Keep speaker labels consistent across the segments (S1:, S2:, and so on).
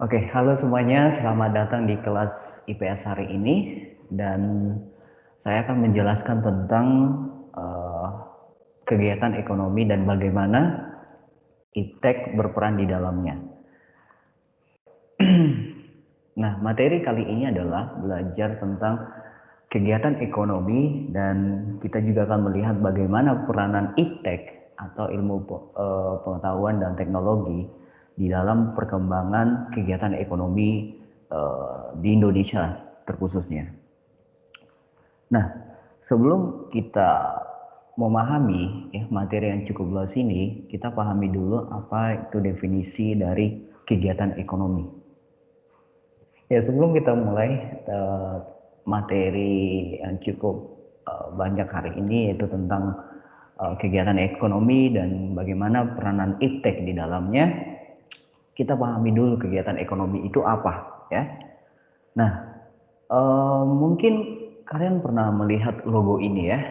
S1: Oke, halo semuanya. Selamat datang di kelas IPS hari ini dan saya akan menjelaskan tentang eh, kegiatan ekonomi dan bagaimana iptek berperan di dalamnya. Nah, materi kali ini adalah belajar tentang kegiatan ekonomi dan kita juga akan melihat bagaimana peranan iptek atau ilmu pengetahuan dan teknologi di dalam perkembangan kegiatan ekonomi di Indonesia terkhususnya. Nah, sebelum kita memahami materi yang cukup luas ini, kita pahami dulu apa itu definisi dari kegiatan ekonomi. Ya, sebelum kita mulai materi yang cukup banyak hari ini yaitu tentang kegiatan ekonomi dan bagaimana peranan iptek di dalamnya, kita pahami dulu kegiatan ekonomi itu apa, ya. Nah, mungkin kalian pernah melihat logo ini ya.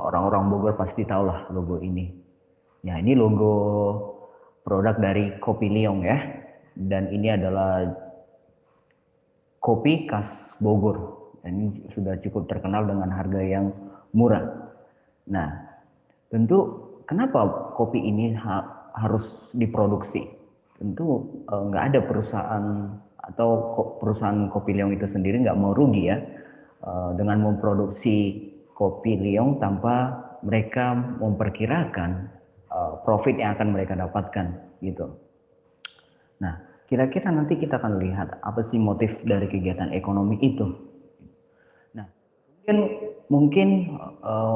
S1: Orang-orang Bogor pasti tahu lah logo ini. Ya, ini logo produk dari Kopi Liong ya. Dan ini adalah kopi khas Bogor. Dan ini sudah cukup terkenal dengan harga yang murah. Nah, tentu kenapa kopi ini harus diproduksi? Tentu nggak ada perusahaan atau perusahaan kopi Liong itu sendiri nggak mau rugi ya dengan memproduksi kopi Liong tanpa mereka memperkirakan profit yang akan mereka dapatkan gitu. Nah, kira-kira nanti kita akan lihat apa sih motif dari kegiatan ekonomi itu. Nah, mungkin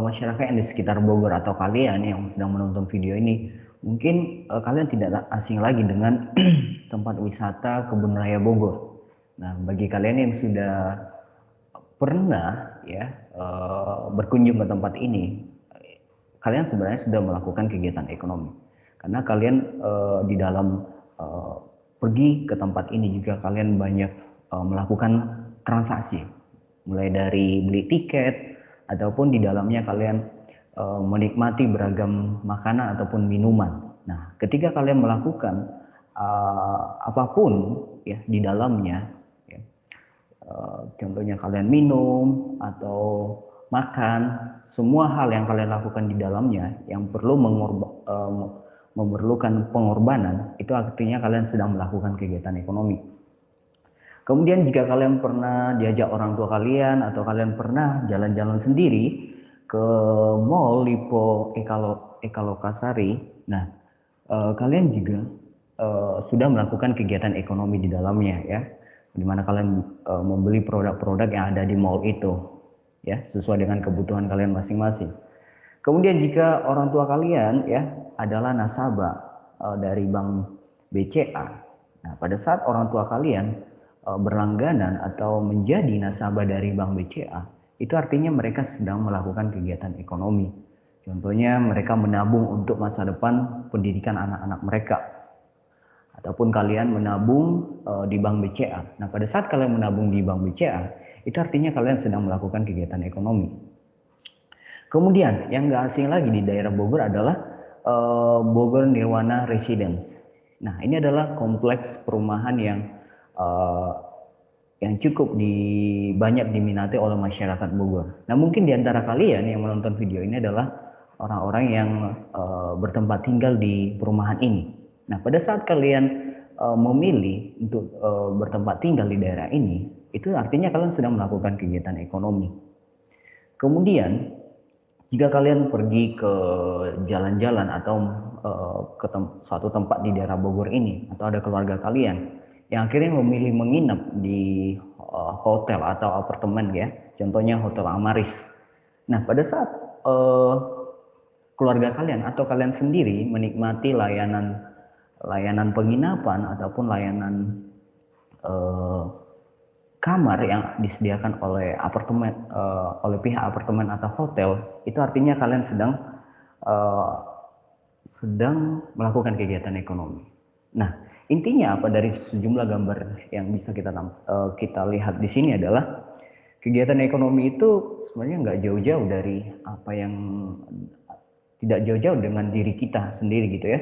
S1: masyarakat yang di sekitar Bogor atau kalian yang sedang menonton video ini, mungkin kalian tidak asing lagi dengan tempat wisata Kebun Raya Bogor. Nah, bagi kalian yang sudah pernah ya berkunjung ke tempat ini, kalian sebenarnya sudah melakukan kegiatan ekonomi. Karena kalian di dalam eh, pergi ke tempat ini juga kalian banyak melakukan transaksi, mulai dari beli tiket ataupun di dalamnya kalian menikmati beragam makanan ataupun minuman. Nah, ketika kalian melakukan apapun ya di dalamnya, ya, contohnya kalian minum atau makan, semua hal yang kalian lakukan di dalamnya yang perlu memerlukan pengorbanan, itu artinya kalian sedang melakukan kegiatan ekonomi. Kemudian jika kalian pernah diajak orang tua kalian atau kalian pernah jalan-jalan sendiri ke Mall Lipo Ekalokasari, nah kalian juga sudah melakukan kegiatan ekonomi di dalamnya ya, di mana kalian membeli produk-produk yang ada di mall itu ya sesuai dengan kebutuhan kalian masing-masing. Kemudian jika orang tua kalian ya adalah nasabah dari Bank BCA, nah pada saat orang tua kalian berlangganan atau menjadi nasabah dari Bank BCA, itu artinya mereka sedang melakukan kegiatan ekonomi. Contohnya mereka menabung untuk masa depan pendidikan anak-anak mereka. Ataupun kalian menabung di Bank BCA. Nah, pada saat kalian menabung di Bank BCA, itu artinya kalian sedang melakukan kegiatan ekonomi. Kemudian, yang nggak asing lagi di daerah Bogor adalah Bogor Nirwana Residence. Nah, ini adalah kompleks perumahan yang cukup banyak diminati oleh masyarakat Bogor. Nah, mungkin di antara kalian yang menonton video ini adalah orang-orang yang bertempat tinggal di perumahan ini. Nah, pada saat kalian memilih untuk bertempat tinggal di daerah ini, itu artinya kalian sedang melakukan kegiatan ekonomi. Kemudian, jika kalian pergi ke jalan-jalan atau ke suatu tempat di daerah Bogor ini, atau ada keluarga kalian yang akhirnya memilih menginap di hotel atau apartemen ya, contohnya Hotel Amaris. Nah, pada saat uh, keluarga kalian atau kalian sendiri menikmati layanan penginapan ataupun layanan uh, kamar yang disediakan oleh oleh pihak apartemen atau hotel, itu artinya kalian uh, sedang melakukan kegiatan ekonomi. Nah, intinya apa dari sejumlah gambar yang bisa kita lihat di sini adalah kegiatan ekonomi itu sebenarnya nggak jauh-jauh dari apa yang tidak jauh-jauh dengan diri kita sendiri gitu ya.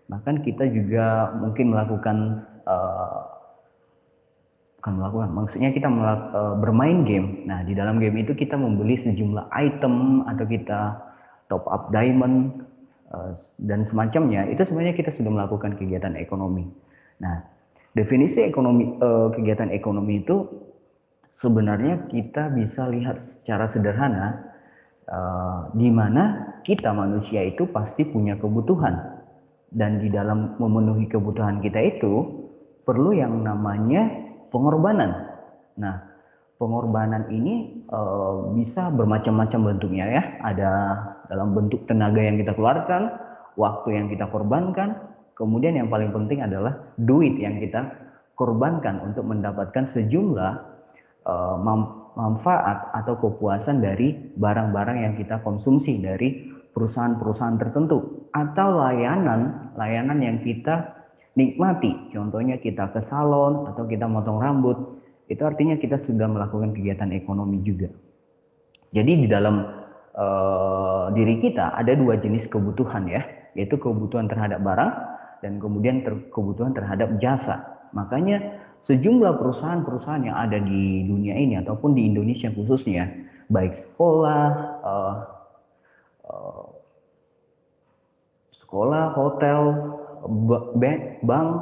S1: Bahkan kita juga mungkin melakukan maksudnya kita bermain game. Nah, di dalam game itu kita membeli sejumlah item atau kita top up diamond dan semacamnya. Itu sebenarnya kita sudah melakukan kegiatan ekonomi. Nah, definisi kegiatan ekonomi itu sebenarnya kita bisa lihat secara sederhana, di mana kita manusia itu pasti punya kebutuhan, dan di dalam memenuhi kebutuhan kita itu perlu yang namanya pengorbanan. Nah, pengorbanan ini bisa bermacam-macam bentuknya ya. Ada dalam bentuk tenaga yang kita keluarkan, waktu yang kita korbankan, kemudian yang paling penting adalah duit yang kita korbankan untuk mendapatkan sejumlah manfaat atau kepuasan dari barang-barang yang kita konsumsi dari perusahaan-perusahaan tertentu, atau layanan yang kita nikmati. Contohnya kita ke salon atau kita motong rambut, itu artinya kita sudah melakukan kegiatan ekonomi juga. Jadi di dalam diri kita ada dua jenis kebutuhan ya, yaitu kebutuhan terhadap barang dan kemudian kebutuhan terhadap jasa. Makanya sejumlah perusahaan-perusahaan yang ada di dunia ini ataupun di Indonesia khususnya, baik sekolah, hotel, bank,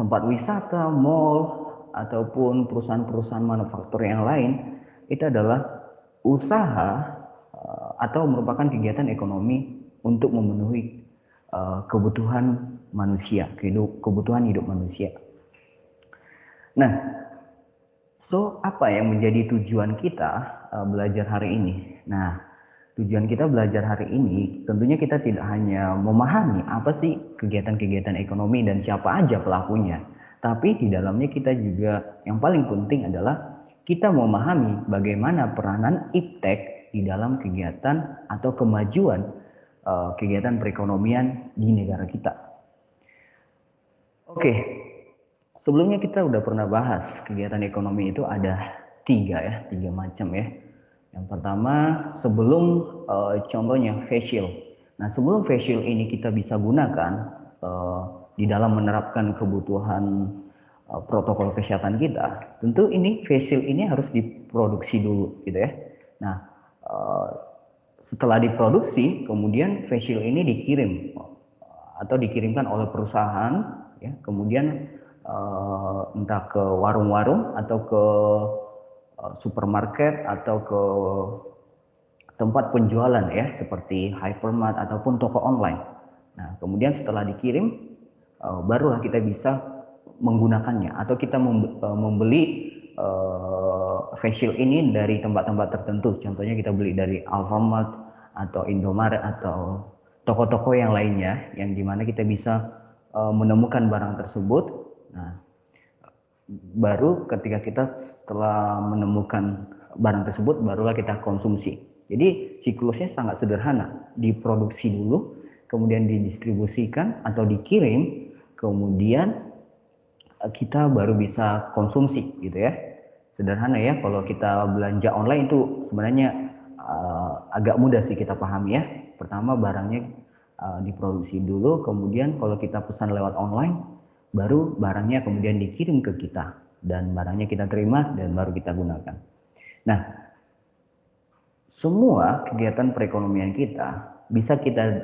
S1: tempat wisata, mall, ataupun perusahaan-perusahaan manufaktur yang lain, itu adalah usaha atau merupakan kegiatan ekonomi untuk memenuhi kebutuhan manusia, kebutuhan hidup manusia. Nah, apa yang menjadi tujuan kita belajar hari ini? Nah, tujuan kita belajar hari ini tentunya kita tidak hanya memahami apa sih kegiatan-kegiatan ekonomi dan siapa aja pelakunya, tapi di dalamnya kita juga yang paling penting adalah kita memahami bagaimana peranan iptek di dalam kegiatan atau kemajuan kegiatan perekonomian di negara kita. Oke, sebelumnya kita udah pernah bahas kegiatan ekonomi itu ada tiga macam ya. Yang pertama sebelum contohnya facial. Nah, sebelum facial ini kita bisa gunakan di dalam menerapkan kebutuhan protokol kesehatan kita, tentu ini facial ini harus diproduksi dulu gitu ya. Nah, setelah diproduksi kemudian facial ini dikirim atau dikirimkan oleh perusahaan ya, kemudian entah ke warung-warung atau ke supermarket atau ke tempat penjualan ya, seperti hypermart ataupun toko online. Nah, kemudian setelah dikirim barulah kita bisa menggunakannya atau kita membeli facial ini dari tempat-tempat tertentu. Contohnya kita beli dari Alfamart atau Indomaret atau toko-toko yang lainnya, yang dimana kita bisa menemukan barang tersebut. Nah, baru ketika kita setelah menemukan barang tersebut barulah kita konsumsi. Jadi siklusnya sangat sederhana, diproduksi dulu, kemudian didistribusikan atau dikirim, kemudian kita baru bisa konsumsi gitu ya. Sederhana ya, kalau kita belanja online itu sebenarnya agak mudah sih kita pahami ya. Pertama barangnya diproduksi dulu, kemudian kalau kita pesan lewat online, baru barangnya kemudian dikirim ke kita dan barangnya kita terima dan baru kita gunakan. Nah, semua kegiatan perekonomian kita bisa kita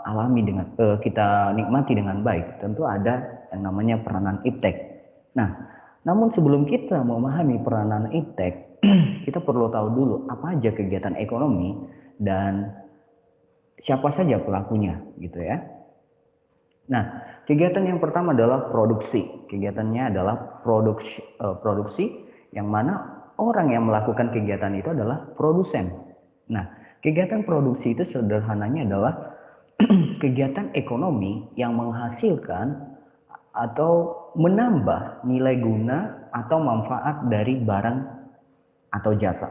S1: alami dengan kita nikmati dengan baik. Tentu ada yang namanya peranan iptek. Nah, namun sebelum kita memahami peranan iptek, kita perlu tahu dulu apa aja kegiatan ekonomi dan siapa saja pelakunya gitu ya. Nah, kegiatan yang pertama adalah produksi. Kegiatannya adalah produksi yang mana orang yang melakukan kegiatan itu adalah produsen. Nah, kegiatan produksi itu sederhananya adalah kegiatan ekonomi yang menghasilkan atau menambah nilai guna atau manfaat dari barang atau jasa.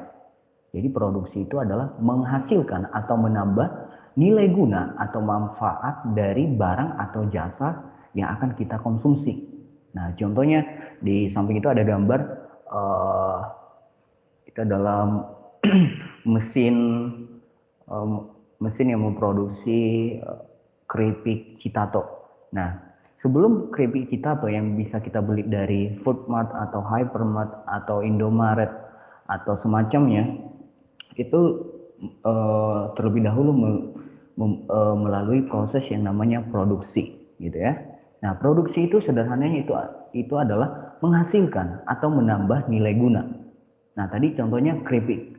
S1: Jadi produksi itu adalah menghasilkan atau menambah nilai guna atau manfaat dari barang atau jasa yang akan kita konsumsi. Nah, contohnya di samping itu ada gambar itu adalah mesin yang memproduksi keripik Citato. Nah, sebelum keripik citato yang bisa kita beli dari Foodmart atau Hypermart atau Indomaret atau semacamnya, itu terlebih dahulu melalui proses yang namanya produksi, gitu ya. Nah, produksi itu sederhananya itu adalah menghasilkan atau menambah nilai guna. Nah, tadi contohnya keripik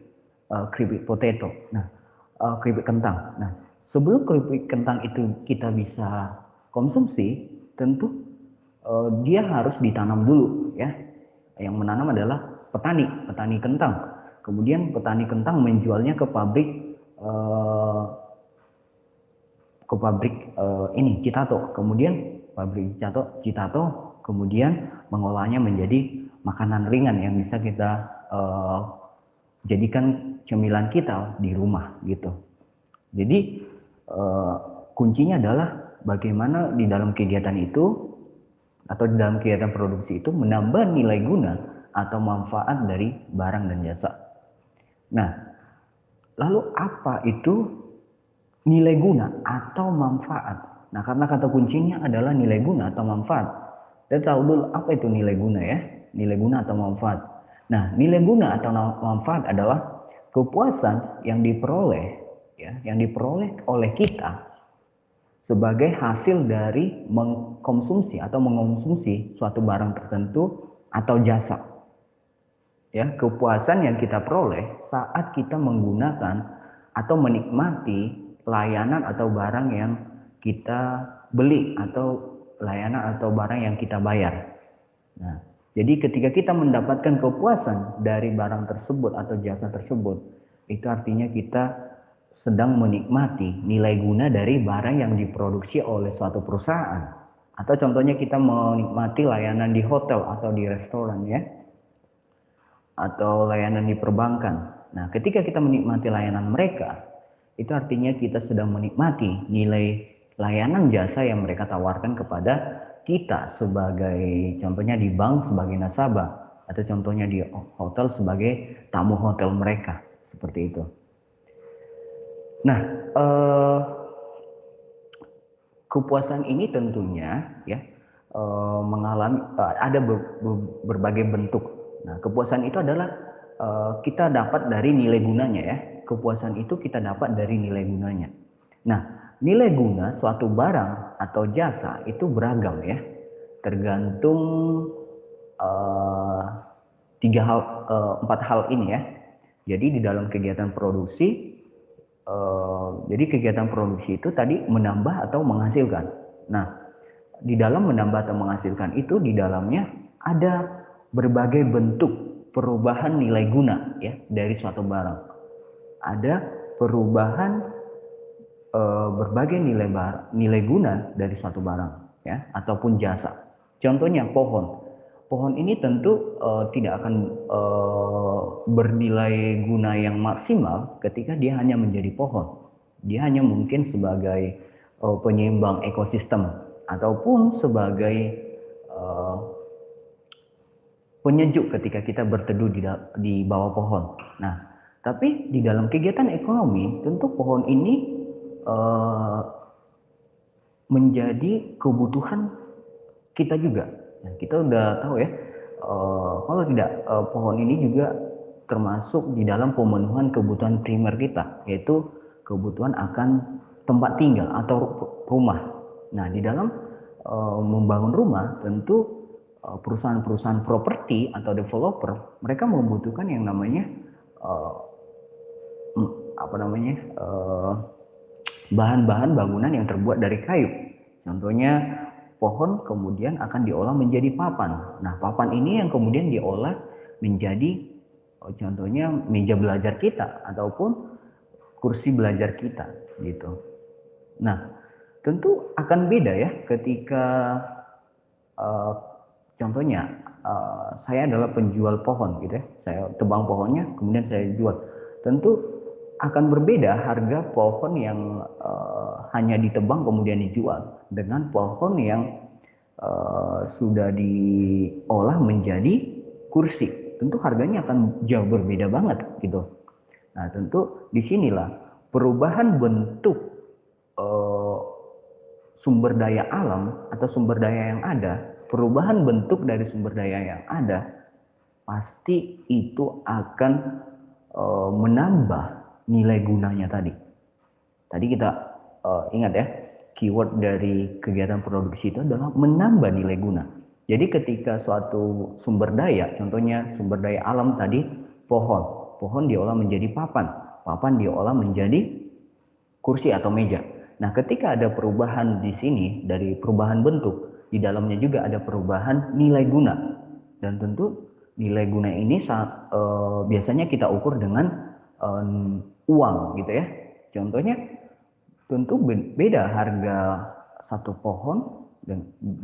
S1: potato. Nah, keripik kentang. Nah, sebelum keripik kentang itu kita bisa konsumsi, tentu dia harus ditanam dulu, ya. Yang menanam adalah petani kentang. Kemudian petani kentang menjualnya ke pabrik ini Citato. Kemudian pabrik Citato kemudian mengolahnya menjadi makanan ringan yang bisa kita jadikan cemilan kita di rumah, gitu. Jadi kuncinya adalah bagaimana di dalam kegiatan itu atau di dalam kegiatan produksi itu menambah nilai guna atau manfaat dari barang dan jasa. Nah, lalu apa itu nilai guna atau manfaat? Nah, karena kata kuncinya adalah nilai guna atau manfaat. Kita tahu dulu apa itu nilai guna, ya. Nilai guna atau manfaat. Nah, nilai guna atau manfaat adalah kepuasan yang diperoleh, ya, yang diperoleh oleh kita sebagai hasil dari mengkonsumsi atau mengonsumsi suatu barang tertentu atau jasa. Ya, kepuasan yang kita peroleh saat kita menggunakan atau menikmati layanan atau barang yang kita beli atau layanan atau barang yang kita bayar. Nah, jadi ketika kita mendapatkan kepuasan dari barang tersebut atau jasa tersebut, itu artinya kita sedang menikmati nilai guna dari barang yang diproduksi oleh suatu perusahaan. Atau contohnya kita menikmati layanan di hotel atau di restoran, ya, atau layanan di perbankan. Nah, ketika kita menikmati layanan mereka, itu artinya kita sedang menikmati nilai layanan jasa yang mereka tawarkan kepada kita sebagai contohnya di bank sebagai nasabah, atau contohnya di hotel sebagai tamu hotel mereka, seperti itu. Nah, kepuasan ini tentunya, ya, mengalami ada berbagai bentuk. Nah, kepuasan itu adalah kita dapat dari nilai gunanya, ya. Kepuasan itu kita dapat dari nilai gunanya. Nah, nilai guna suatu barang atau jasa itu beragam, ya, tergantung empat hal ini, ya. Jadi di dalam kegiatan produksi, jadi kegiatan produksi itu tadi menambah atau menghasilkan. Nah, di dalam menambah atau menghasilkan itu di dalamnya ada berbagai bentuk perubahan nilai guna, ya, dari suatu barang. Ada perubahan berbagai nilai guna dari suatu barang, ya, ataupun jasa. Contohnya pohon. Pohon ini tentu tidak akan bernilai guna yang maksimal ketika dia hanya menjadi pohon. Dia hanya mungkin sebagai penyeimbang ekosistem ataupun sebagai penyejuk ketika kita berteduh di bawah pohon. Nah, tapi di dalam kegiatan ekonomi tentu pohon ini menjadi kebutuhan kita juga. Nah, kita udah tahu, ya, kalau tidak pohon ini juga termasuk di dalam pemenuhan kebutuhan primer kita, yaitu kebutuhan akan tempat tinggal atau rumah. Nah, di dalam membangun rumah tentu perusahaan-perusahaan properti atau developer mereka membutuhkan yang namanya bahan-bahan bangunan yang terbuat dari kayu. Contohnya pohon kemudian akan diolah menjadi papan. Nah, papan ini yang kemudian diolah menjadi contohnya meja belajar kita ataupun kursi belajar kita, gitu. Nah, tentu akan beda, ya, ketika contohnya saya adalah penjual pohon, gitu ya. Saya tebang pohonnya kemudian saya jual. Tentu akan berbeda harga pohon yang hanya ditebang kemudian dijual dengan pohon yang sudah diolah menjadi kursi. Tentu harganya akan jauh berbeda banget, gitu. Nah, tentu disinilah perubahan bentuk sumber daya alam atau sumber daya yang ada, perubahan bentuk dari sumber daya yang ada, pasti itu akan menambah nilai gunanya tadi. Tadi kita ingat ya, keyword dari kegiatan produksi itu adalah menambah nilai guna. Jadi ketika suatu sumber daya, contohnya sumber daya alam tadi, pohon diolah menjadi papan diolah menjadi kursi atau meja. Nah, ketika ada perubahan di sini, dari perubahan bentuk, di dalamnya juga ada perubahan nilai guna. Dan tentu nilai guna ini biasanya kita ukur dengan uang gitu ya. Contohnya tentu beda harga satu pohon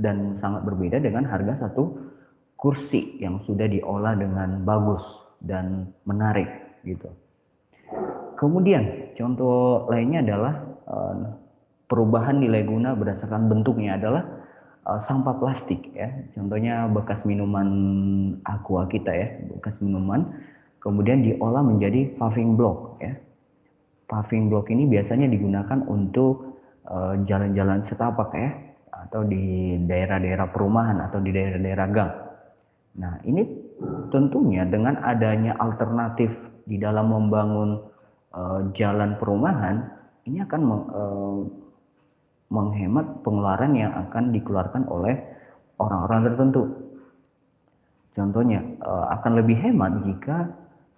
S1: dan sangat berbeda dengan harga satu kursi yang sudah diolah dengan bagus dan menarik gitu. Kemudian contoh lainnya adalah perubahan nilai guna berdasarkan bentuknya adalah sampah plastik ya. Contohnya bekas minuman aqua kita ya, bekas minuman kemudian diolah menjadi paving block ya. Paving block ini biasanya digunakan untuk jalan-jalan setapak ya, atau di daerah-daerah perumahan atau di daerah-daerah gang. Nah, ini tentunya dengan adanya alternatif di dalam membangun jalan perumahan, ini akan menghemat pengeluaran yang akan dikeluarkan oleh orang-orang tertentu. Contohnya, akan lebih hemat jika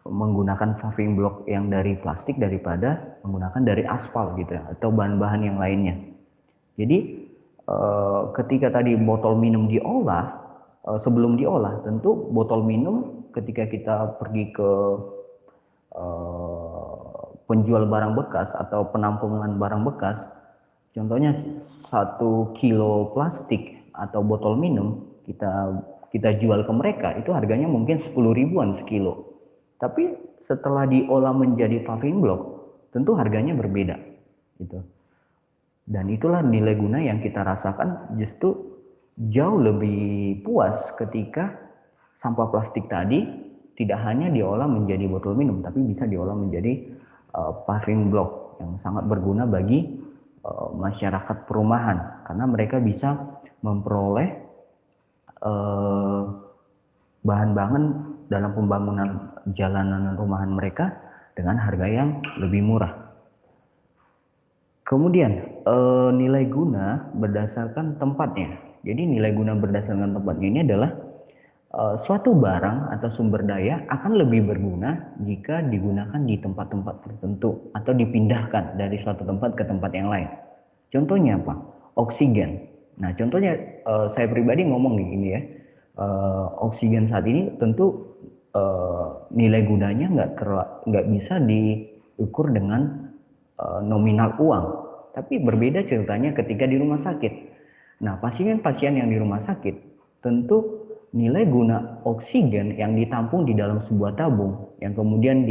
S1: menggunakan paving block yang dari plastik daripada menggunakan dari aspal gitu ya, atau bahan-bahan yang lainnya. Jadi ketika tadi botol minum diolah, sebelum diolah tentu botol minum ketika kita pergi ke penjual barang bekas atau penampungan barang bekas, contohnya 1 kilo plastik atau botol minum kita jual ke mereka, itu harganya mungkin 10 ribuan sekilo. Tapi setelah diolah menjadi paving block, tentu harganya berbeda gitu. Dan itulah nilai guna yang kita rasakan justru jauh lebih puas ketika sampah plastik tadi tidak hanya diolah menjadi botol minum, tapi bisa diolah menjadi paving block yang sangat berguna bagi masyarakat perumahan, karena mereka bisa memperoleh bahan-bahan dalam pembangunan jalanan rumahan mereka dengan harga yang lebih murah. Kemudian nilai guna berdasarkan tempatnya. Jadi nilai guna berdasarkan tempatnya ini adalah suatu barang atau sumber daya akan lebih berguna jika digunakan di tempat-tempat tertentu atau dipindahkan dari suatu tempat ke tempat yang lain. Contohnya apa? Oksigen. Nah, contohnya saya pribadi ngomong gini ya, oksigen saat ini tentu nilai gunanya nggak bisa diukur dengan nominal uang, tapi berbeda ceritanya ketika di rumah sakit. Nah, pasien-pasien yang di rumah sakit tentu nilai guna oksigen yang ditampung di dalam sebuah tabung yang kemudian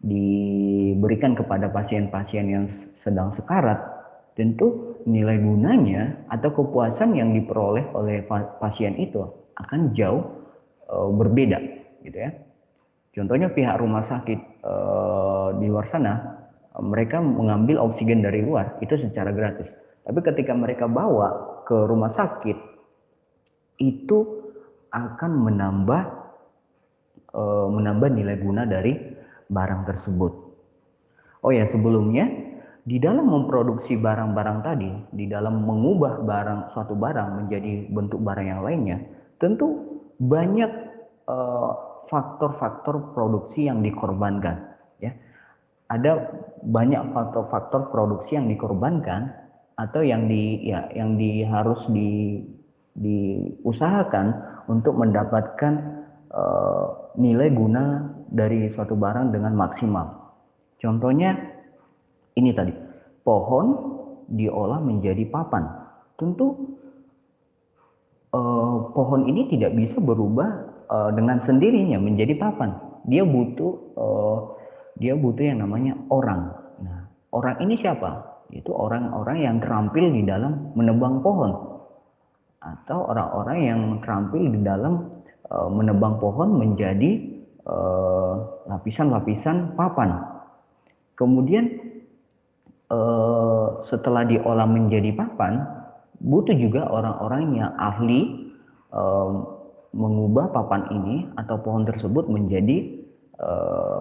S1: diberikan kepada pasien-pasien yang sedang sekarat, tentu nilai gunanya atau kepuasan yang diperoleh oleh pasien itu akan jauh berbeda gitu ya. Contohnya pihak rumah sakit di luar sana, mereka mengambil oksigen dari luar itu secara gratis. Tapi ketika mereka bawa ke rumah sakit, itu akan menambah nilai guna dari barang tersebut. Oh ya, sebelumnya di dalam memproduksi barang-barang tadi, di dalam mengubah suatu barang menjadi bentuk barang yang lainnya, tentu banyak faktor-faktor produksi yang dikorbankan. Ya, ada banyak faktor-faktor produksi yang dikorbankan atau yang harus diusahakan untuk mendapatkan nilai guna dari suatu barang dengan maksimal. Contohnya ini tadi, pohon diolah menjadi papan. Tentu pohon ini tidak bisa berubah dengan sendirinya menjadi papan. Dia butuh yang namanya orang. Nah, orang ini siapa? Itu orang-orang yang terampil di dalam menebang pohon, atau orang-orang yang terampil di dalam menebang pohon menjadi lapisan-lapisan papan. Kemudian setelah diolah menjadi papan, butuh juga orang-orang yang ahli mengubah papan ini atau pohon tersebut menjadi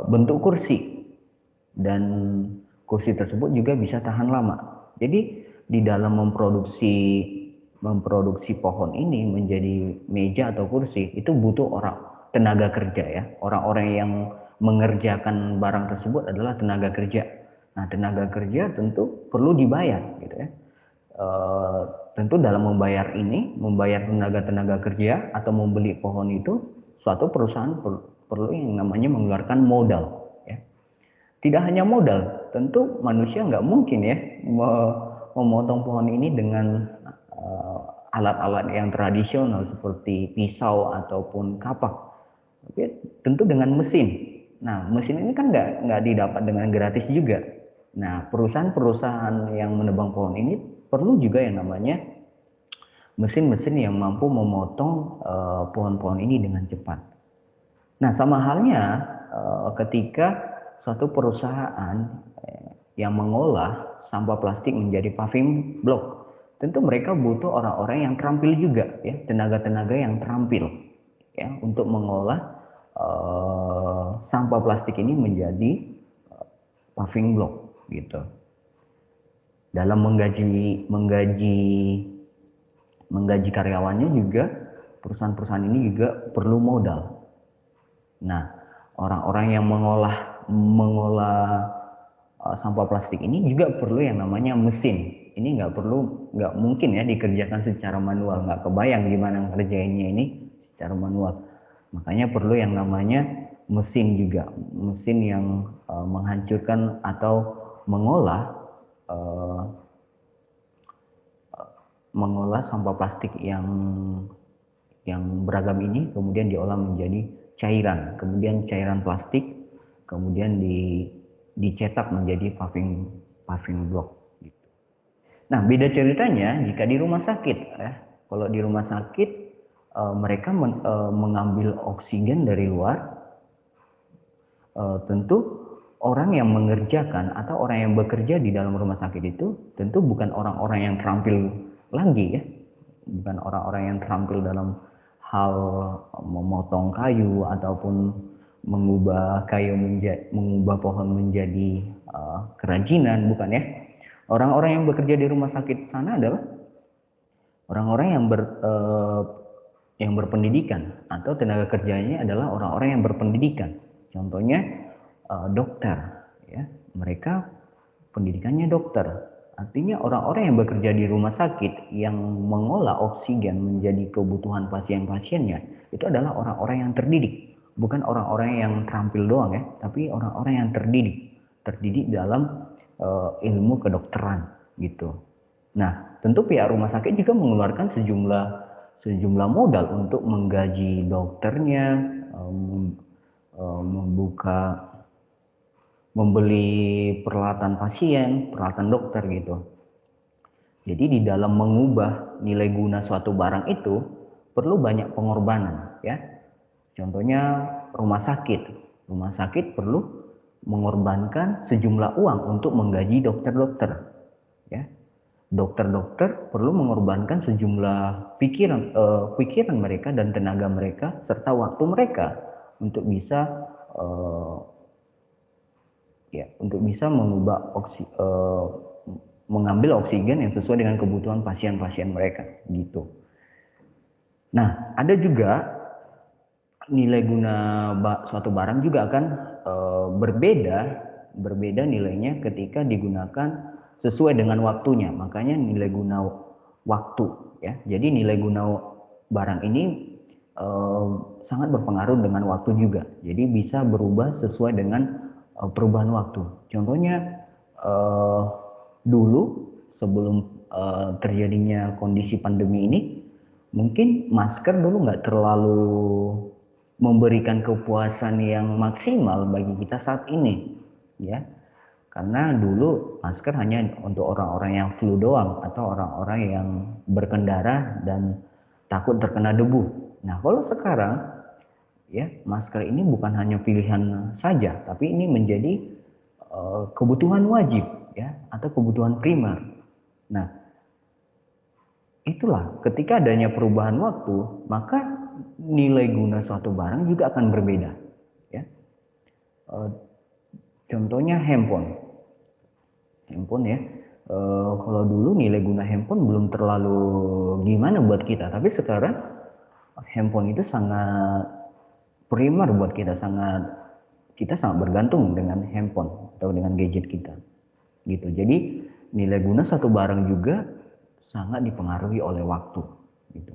S1: bentuk kursi, dan kursi tersebut juga bisa tahan lama. Jadi di dalam memproduksi pohon ini menjadi meja atau kursi itu butuh tenaga kerja ya. Orang-orang yang mengerjakan barang tersebut adalah tenaga kerja. Nah, tenaga kerja tentu perlu dibayar gitu ya. Tentu dalam membayar tenaga kerja atau membeli pohon itu, suatu perusahaan perlu yang namanya mengeluarkan modal ya. Tidak hanya modal, tentu manusia nggak mungkin ya memotong pohon ini dengan alat-alat yang tradisional seperti pisau ataupun kapak, tapi tentu dengan mesin. Nah, mesin ini kan nggak didapat dengan gratis juga. Nah, perusahaan-perusahaan yang menebang pohon ini perlu juga yang namanya mesin-mesin yang mampu memotong pohon-pohon ini dengan cepat. Nah, sama halnya ketika suatu perusahaan yang mengolah sampah plastik menjadi paving block, tentu mereka butuh orang-orang yang terampil juga ya, tenaga-tenaga yang terampil ya untuk mengolah sampah plastik ini menjadi paving block gitu. Dalam menggaji karyawannya juga, perusahaan-perusahaan ini juga perlu modal. Nah, orang-orang yang mengolah sampah plastik ini juga perlu yang namanya mesin. Ini nggak mungkin ya dikerjakan secara manual. Nggak kebayang gimana ngerjainnya ini secara manual. Makanya perlu yang namanya mesin juga, mesin yang menghancurkan atau mengolah sampah plastik yang beragam ini, kemudian diolah menjadi cairan, kemudian cairan plastik, kemudian dicetak menjadi paving block. Nah, beda ceritanya jika di rumah sakit. Kalau di rumah sakit mereka mengambil oksigen dari luar. Tentu orang yang mengerjakan atau orang yang bekerja di dalam rumah sakit itu tentu bukan orang-orang yang terampil lagi ya, bukan orang-orang yang terampil dalam hal memotong kayu ataupun mengubah pohon menjadi kerajinan, bukan ya. Orang-orang yang bekerja di rumah sakit sana adalah orang-orang yang berpendidikan, atau tenaga kerjanya adalah orang-orang yang berpendidikan. Contohnya dokter, ya, mereka pendidikannya dokter. Artinya orang-orang yang bekerja di rumah sakit yang mengolah oksigen menjadi kebutuhan pasien-pasiennya itu adalah orang-orang yang terdidik, bukan orang-orang yang terampil doang ya, tapi orang-orang yang terdidik dalam ilmu kedokteran gitu. Nah, tentu pihak rumah sakit juga mengeluarkan sejumlah modal untuk menggaji dokternya, membeli peralatan pasien, peralatan dokter gitu. Jadi di dalam mengubah nilai guna suatu barang itu perlu banyak pengorbanan ya. Contohnya rumah sakit. Rumah sakit perlu mengorbankan sejumlah uang untuk menggaji dokter-dokter ya. Dokter-dokter perlu mengorbankan sejumlah pikiran mereka dan tenaga mereka serta waktu mereka untuk bisa mengambil oksigen yang sesuai dengan kebutuhan pasien-pasien mereka gitu. Nah, ada juga nilai guna suatu barang juga akan berbeda nilainya ketika digunakan sesuai dengan waktunya. Makanya nilai guna waktu ya. Jadi nilai guna barang ini sangat berpengaruh dengan waktu juga. Jadi bisa berubah sesuai dengan perubahan waktu. Contohnya dulu sebelum terjadinya kondisi pandemi ini, mungkin masker dulu nggak terlalu memberikan kepuasan yang maksimal bagi kita saat ini ya. Karena dulu masker hanya untuk orang-orang yang flu doang atau orang-orang yang berkendara dan takut terkena debu. Nah, kalau sekarang ya, masker ini bukan hanya pilihan saja, tapi ini menjadi kebutuhan wajib ya, atau kebutuhan primer. Nah, itulah ketika adanya perubahan waktu, maka nilai guna suatu barang juga akan berbeda. Ya. Contohnya handphone. Handphone ya. Kalau dulu nilai guna handphone belum terlalu gimana buat kita, tapi sekarang handphone itu sangat primer buat kita, kita sangat bergantung dengan handphone atau dengan gadget kita. Gitu. Jadi nilai guna satu barang juga sangat dipengaruhi oleh waktu. Gitu.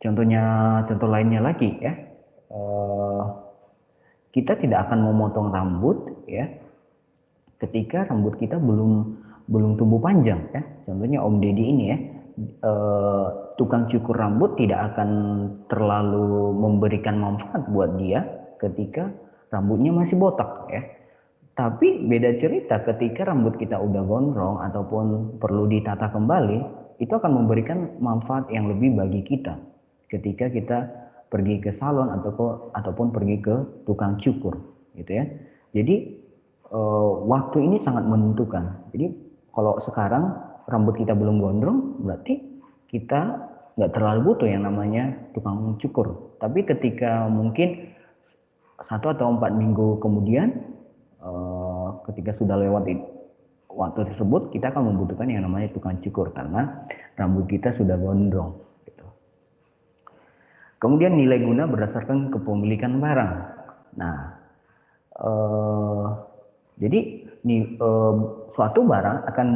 S1: Contoh lainnya lagi ya, kita tidak akan memotong rambut ya ketika rambut kita belum tumbuh panjang ya. Contohnya Om Deddy ini ya, tukang cukur rambut tidak akan terlalu memberikan manfaat buat dia ketika rambutnya masih botak ya. Tapi beda cerita ketika rambut kita udah gondrong ataupun perlu ditata kembali, itu akan memberikan manfaat yang lebih bagi kita ketika kita pergi ke salon ataupun pergi ke tukang cukur gitu ya. Jadi waktu ini sangat menentukan. Jadi kalau sekarang rambut kita belum gondrong, berarti kita nggak terlalu butuh yang namanya tukang cukur. Tapi ketika mungkin 1 atau 4 minggu kemudian, ketika sudah lewat waktu tersebut, kita akan membutuhkan yang namanya tukang cukur karena rambut kita sudah gondrong. Gitu. Kemudian nilai guna berdasarkan kepemilikan barang. Nah, jadi suatu barang akan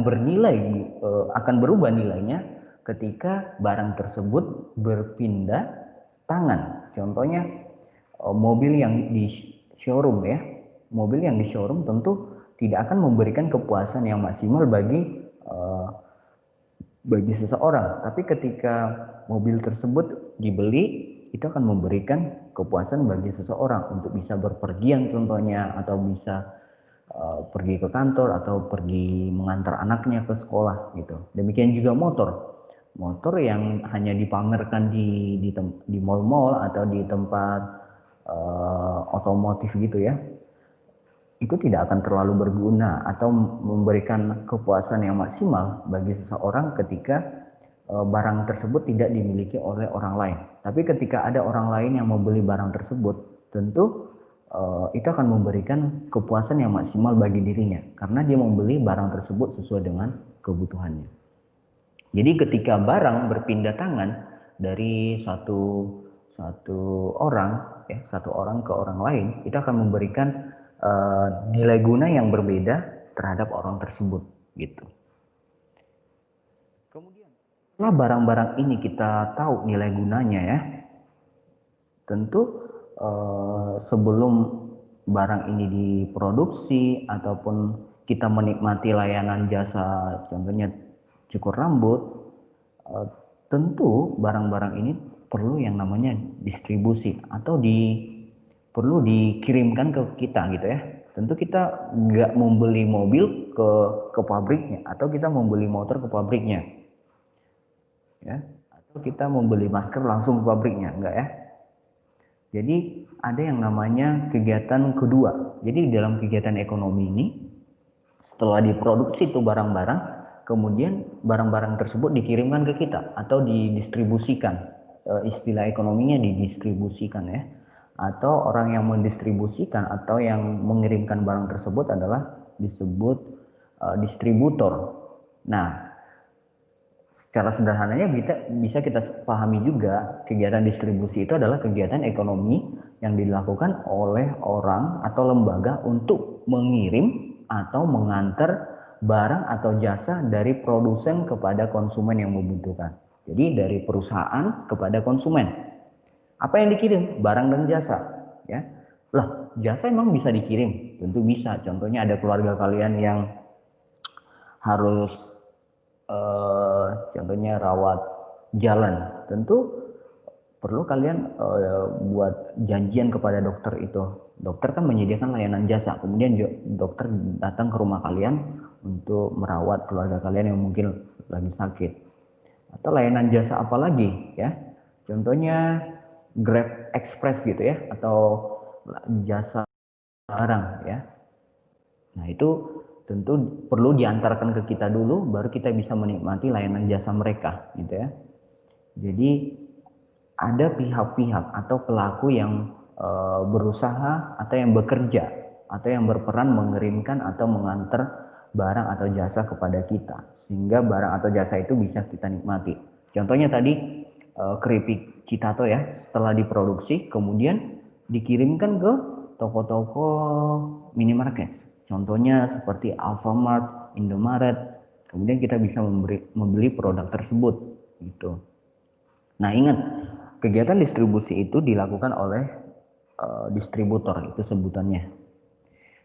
S1: akan berubah nilainya ketika barang tersebut berpindah tangan. Contohnya mobil yang di showroom ya, mobil yang di showroom tentu tidak akan memberikan kepuasan yang maksimal bagi seseorang. Tapi ketika mobil tersebut dibeli, itu akan memberikan kepuasan bagi seseorang untuk bisa berpergian contohnya, atau bisa pergi ke kantor atau pergi mengantar anaknya ke sekolah gitu. Demikian juga motor yang hanya dipamerkan di mall-mall atau di tempat otomotif gitu ya, itu tidak akan terlalu berguna atau memberikan kepuasan yang maksimal bagi seseorang ketika barang tersebut tidak dimiliki oleh orang lain. Tapi ketika ada orang lain yang membeli barang tersebut, tentu itu akan memberikan kepuasan yang maksimal bagi dirinya karena dia membeli barang tersebut sesuai dengan kebutuhannya. Jadi ketika barang berpindah tangan dari satu orang ke orang lain, itu akan memberikan nilai guna yang berbeda terhadap orang tersebut gitu. Kemudian setelah barang-barang ini kita tahu nilai gunanya ya, tentu sebelum barang ini diproduksi ataupun kita menikmati layanan jasa contohnya cukur rambut, tentu barang-barang ini perlu yang namanya distribusi atau perlu dikirimkan ke kita gitu ya. Tentu kita nggak membeli mobil ke pabriknya atau kita membeli motor ke pabriknya ya, atau kita membeli masker langsung ke pabriknya, enggak ya. Jadi ada yang namanya kegiatan kedua. Jadi dalam kegiatan ekonomi ini, setelah diproduksi itu barang-barang, kemudian barang-barang tersebut dikirimkan ke kita atau didistribusikan. Istilah ekonominya didistribusikan ya. Atau orang yang mendistribusikan atau yang mengirimkan barang tersebut adalah disebut distributor. Nah, secara sederhananya bisa kita pahami juga kegiatan distribusi itu adalah kegiatan ekonomi yang dilakukan oleh orang atau lembaga untuk mengirim atau mengantar barang atau jasa dari produsen kepada konsumen yang membutuhkan. Jadi dari perusahaan kepada konsumen. Apa yang dikirim? Barang dan jasa. Ya. Lah, jasa emang bisa dikirim? Tentu bisa. Contohnya ada keluarga kalian yang harus contohnya rawat jalan, tentu perlu kalian buat janjian kepada dokter itu. Dokter kan menyediakan layanan jasa, kemudian dokter datang ke rumah kalian untuk merawat keluarga kalian yang mungkin lagi sakit. Atau layanan jasa apa lagi ya? Contohnya Grab Express gitu ya, atau jasa barang ya. Nah itu tentu perlu diantarkan ke kita dulu, baru kita bisa menikmati layanan jasa mereka, gitu ya. Jadi ada pihak-pihak atau pelaku yang berusaha atau yang bekerja atau yang berperan mengirimkan atau mengantar barang atau jasa kepada kita, sehingga barang atau jasa itu bisa kita nikmati. Contohnya tadi keripik Citato ya, setelah diproduksi kemudian dikirimkan ke toko-toko minimarket. Contohnya seperti Alfamart, Indomaret. Kemudian kita bisa membeli produk tersebut gitu. Nah, ingat, kegiatan distribusi itu dilakukan oleh distributor, itu sebutannya.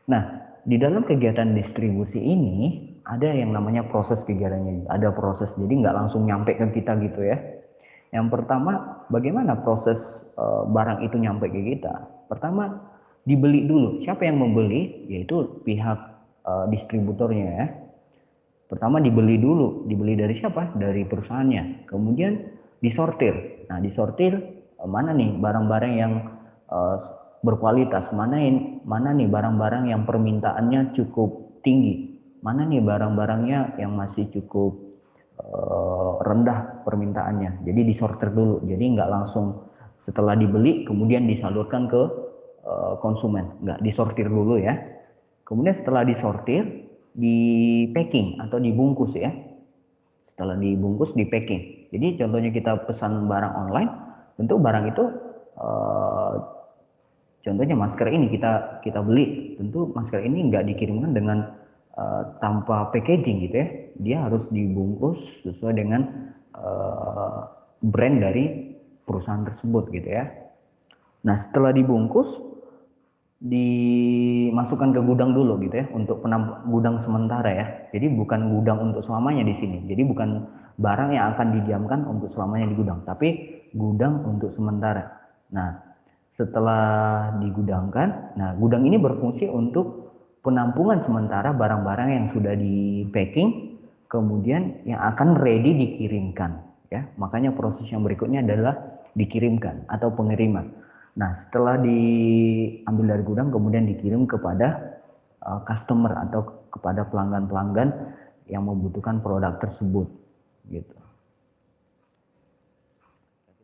S1: Nah, di dalam kegiatan distribusi ini ada yang namanya proses kegiatannya. Ada proses, jadi nggak langsung nyampe ke kita gitu ya. Yang pertama, bagaimana proses barang itu nyampe ke kita? Pertama, dibeli dulu. Siapa yang membeli? Yaitu pihak distributornya ya. Pertama dibeli dulu. Dibeli dari siapa? Dari perusahaannya. Kemudian disortir. Nah, disortir mana nih barang-barang yang berkualitas, mana nih barang-barang yang permintaannya cukup tinggi, mana nih barang-barangnya yang masih cukup rendah permintaannya. Jadi disortir dulu. Jadi nggak langsung setelah dibeli kemudian disalurkan ke konsumen, nggak, disortir dulu ya. Kemudian setelah disortir, di packing atau dibungkus ya. Setelah dibungkus, di packing. Jadi contohnya kita pesan barang online, tentu barang itu contohnya masker ini kita beli, tentu masker ini nggak dikirimkan dengan tanpa packaging gitu ya. Dia harus dibungkus sesuai dengan brand dari perusahaan tersebut gitu ya. Nah, setelah dibungkus, dimasukkan ke gudang dulu gitu ya, untuk gudang sementara ya. Jadi bukan gudang untuk selamanya di sini. Jadi bukan barang yang akan didiamkan untuk selamanya di gudang, tapi gudang untuk sementara. Nah, setelah digudangkan, nah gudang ini berfungsi untuk penampungan sementara barang-barang yang sudah di packing, kemudian yang akan ready dikirimkan ya. Makanya proses yang berikutnya adalah dikirimkan atau pengiriman. Nah, setelah diambil dari gudang kemudian dikirim kepada customer atau kepada pelanggan-pelanggan yang membutuhkan produk tersebut gitu.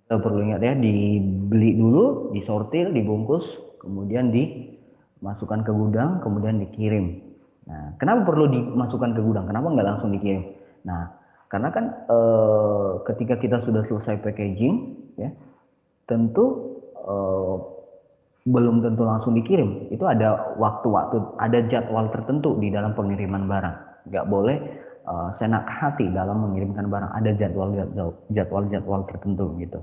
S1: Kita perlu ingat ya, dibeli dulu, disortir, dibungkus, kemudian dimasukkan ke gudang, kemudian dikirim. Nah, kenapa perlu dimasukkan ke gudang? Kenapa nggak langsung dikirim? Nah, karena kan ketika kita sudah selesai packaging, ya, tentu belum tentu langsung dikirim. Itu ada waktu-waktu, ada jadwal tertentu di dalam pengiriman barang. Nggak boleh senak hati dalam mengirimkan barang. Ada jadwal-jadwal tertentu gitu.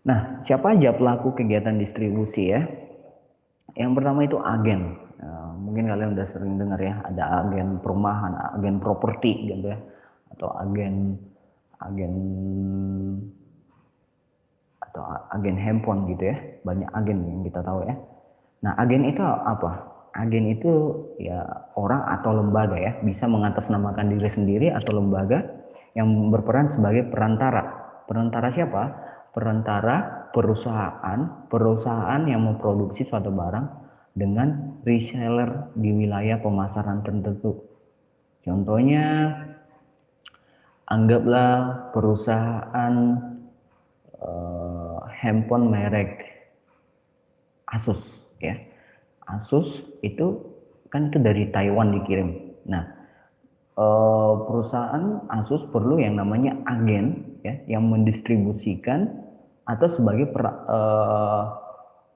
S1: Nah, siapa aja pelaku kegiatan distribusi ya? Yang pertama itu agen. Mungkin kalian udah sering dengar ya, ada agen perumahan, agen properti gitu ya, atau agen handphone gitu ya. Banyak agen yang kita tahu ya. Nah, agen itu apa? Agen itu ya orang atau lembaga ya, bisa mengatasnamakan diri sendiri atau lembaga yang berperan sebagai perantara. Perantara siapa? Perantara perusahaan yang memproduksi suatu barang dengan reseller di wilayah pemasaran tertentu. Contohnya, anggaplah perusahaan handphone merek Asus ya. Asus itu kan itu dari Taiwan dikirim. Nah, perusahaan Asus perlu yang namanya agen ya, yang mendistribusikan atau sebagai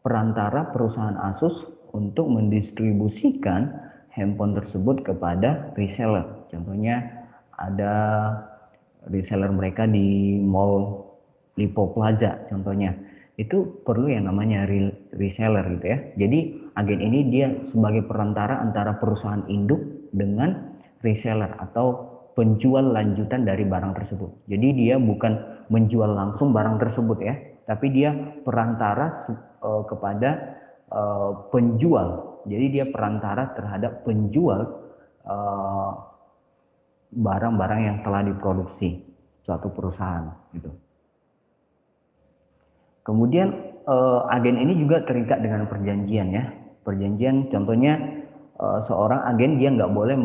S1: perantara perusahaan Asus untuk mendistribusikan handphone tersebut kepada reseller. Contohnya ada reseller mereka di Mall Lipo Plaza contohnya. Itu perlu yang namanya reseller gitu ya. Jadi agen ini dia sebagai perantara antara perusahaan induk dengan reseller atau penjual lanjutan dari barang tersebut. Jadi dia bukan menjual langsung barang tersebut ya, tapi dia perantara kepada penjual. Jadi dia perantara terhadap penjual barang-barang yang telah diproduksi suatu perusahaan gitu. Kemudian agen ini juga terikat dengan perjanjian ya. Perjanjian contohnya seorang agen dia nggak boleh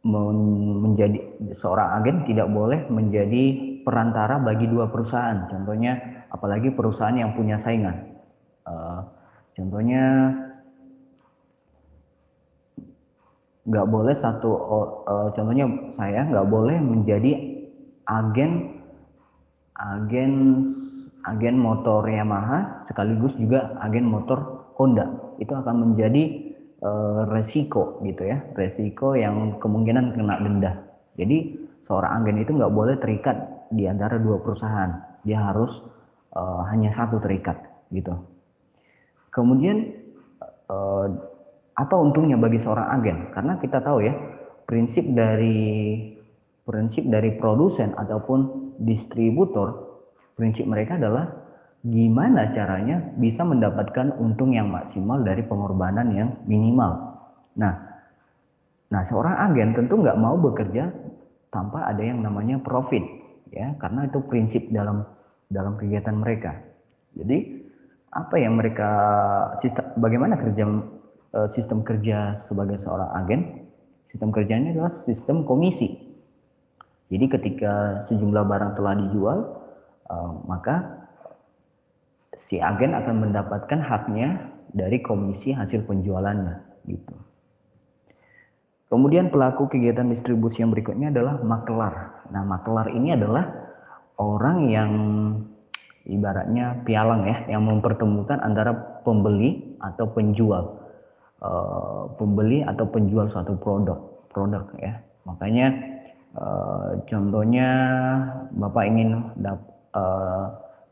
S1: menjadi seorang agen tidak boleh menjadi perantara bagi dua perusahaan. Contohnya, apalagi perusahaan yang punya saingan. Contohnya, nggak boleh contohnya saya nggak boleh menjadi agen motor Yamaha sekaligus juga agen motor Honda. Itu akan menjadi resiko gitu ya, resiko yang kemungkinan kena denda. Jadi seorang agen itu nggak boleh terikat di antara dua perusahaan, dia harus hanya satu terikat gitu. Kemudian apa untungnya bagi seorang agen? Karena kita tahu ya, prinsip dari produsen ataupun distributor, prinsip mereka adalah gimana caranya bisa mendapatkan untung yang maksimal dari pengorbanan yang minimal. Nah, seorang agen tentu nggak mau bekerja tanpa ada yang namanya profit, ya, karena itu prinsip dalam kegiatan mereka. Jadi apa yang bagaimana sistem kerja sebagai seorang agen? Sistem kerjanya adalah sistem komisi. Jadi ketika sejumlah barang telah dijual, maka si agen akan mendapatkan haknya dari komisi hasil penjualannya gitu. Kemudian pelaku kegiatan distribusi yang berikutnya adalah makelar. Nah, makelar ini adalah orang yang ibaratnya pialang ya, yang mempertemukan antara pembeli atau penjual. Pembeli atau penjual suatu produk ya. Makanya contohnya Bapak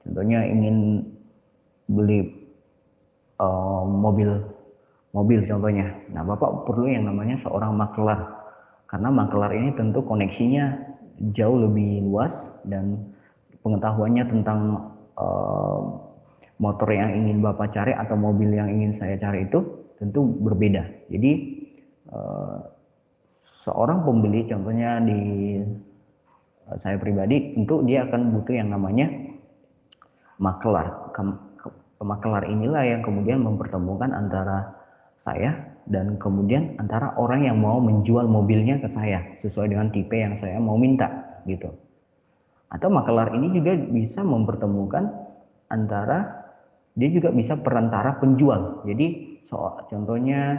S1: contohnya ingin beli mobil contohnya. Nah, Bapak perlu yang namanya seorang makelar. Karena makelar ini tentu koneksinya jauh lebih luas dan pengetahuannya tentang motor yang ingin Bapak cari atau mobil yang ingin saya cari itu tentu berbeda. Jadi seorang pembeli contohnya di saya pribadi tentu dia akan butuh yang namanya makelar. Makelar inilah yang kemudian mempertemukan antara saya dan kemudian antara orang yang mau menjual mobilnya ke saya sesuai dengan tipe yang saya mau minta gitu. Atau makelar ini juga bisa mempertemukan antara, dia juga bisa perantara penjual. Jadi contohnya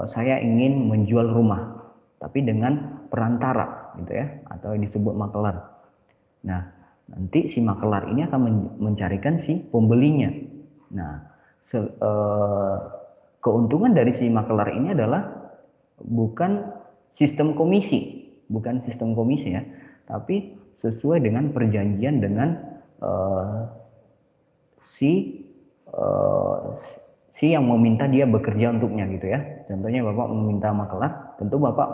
S1: saya ingin menjual rumah tapi dengan perantara gitu ya, atau disebut makelar. Nah, nanti si makelar ini akan mencarikan si pembelinya. Nah, keuntungan dari si makelar ini adalah bukan sistem komisi ya, tapi sesuai dengan perjanjian dengan si yang meminta dia bekerja untuknya gitu ya. Contohnya Bapak meminta makelar, tentu Bapak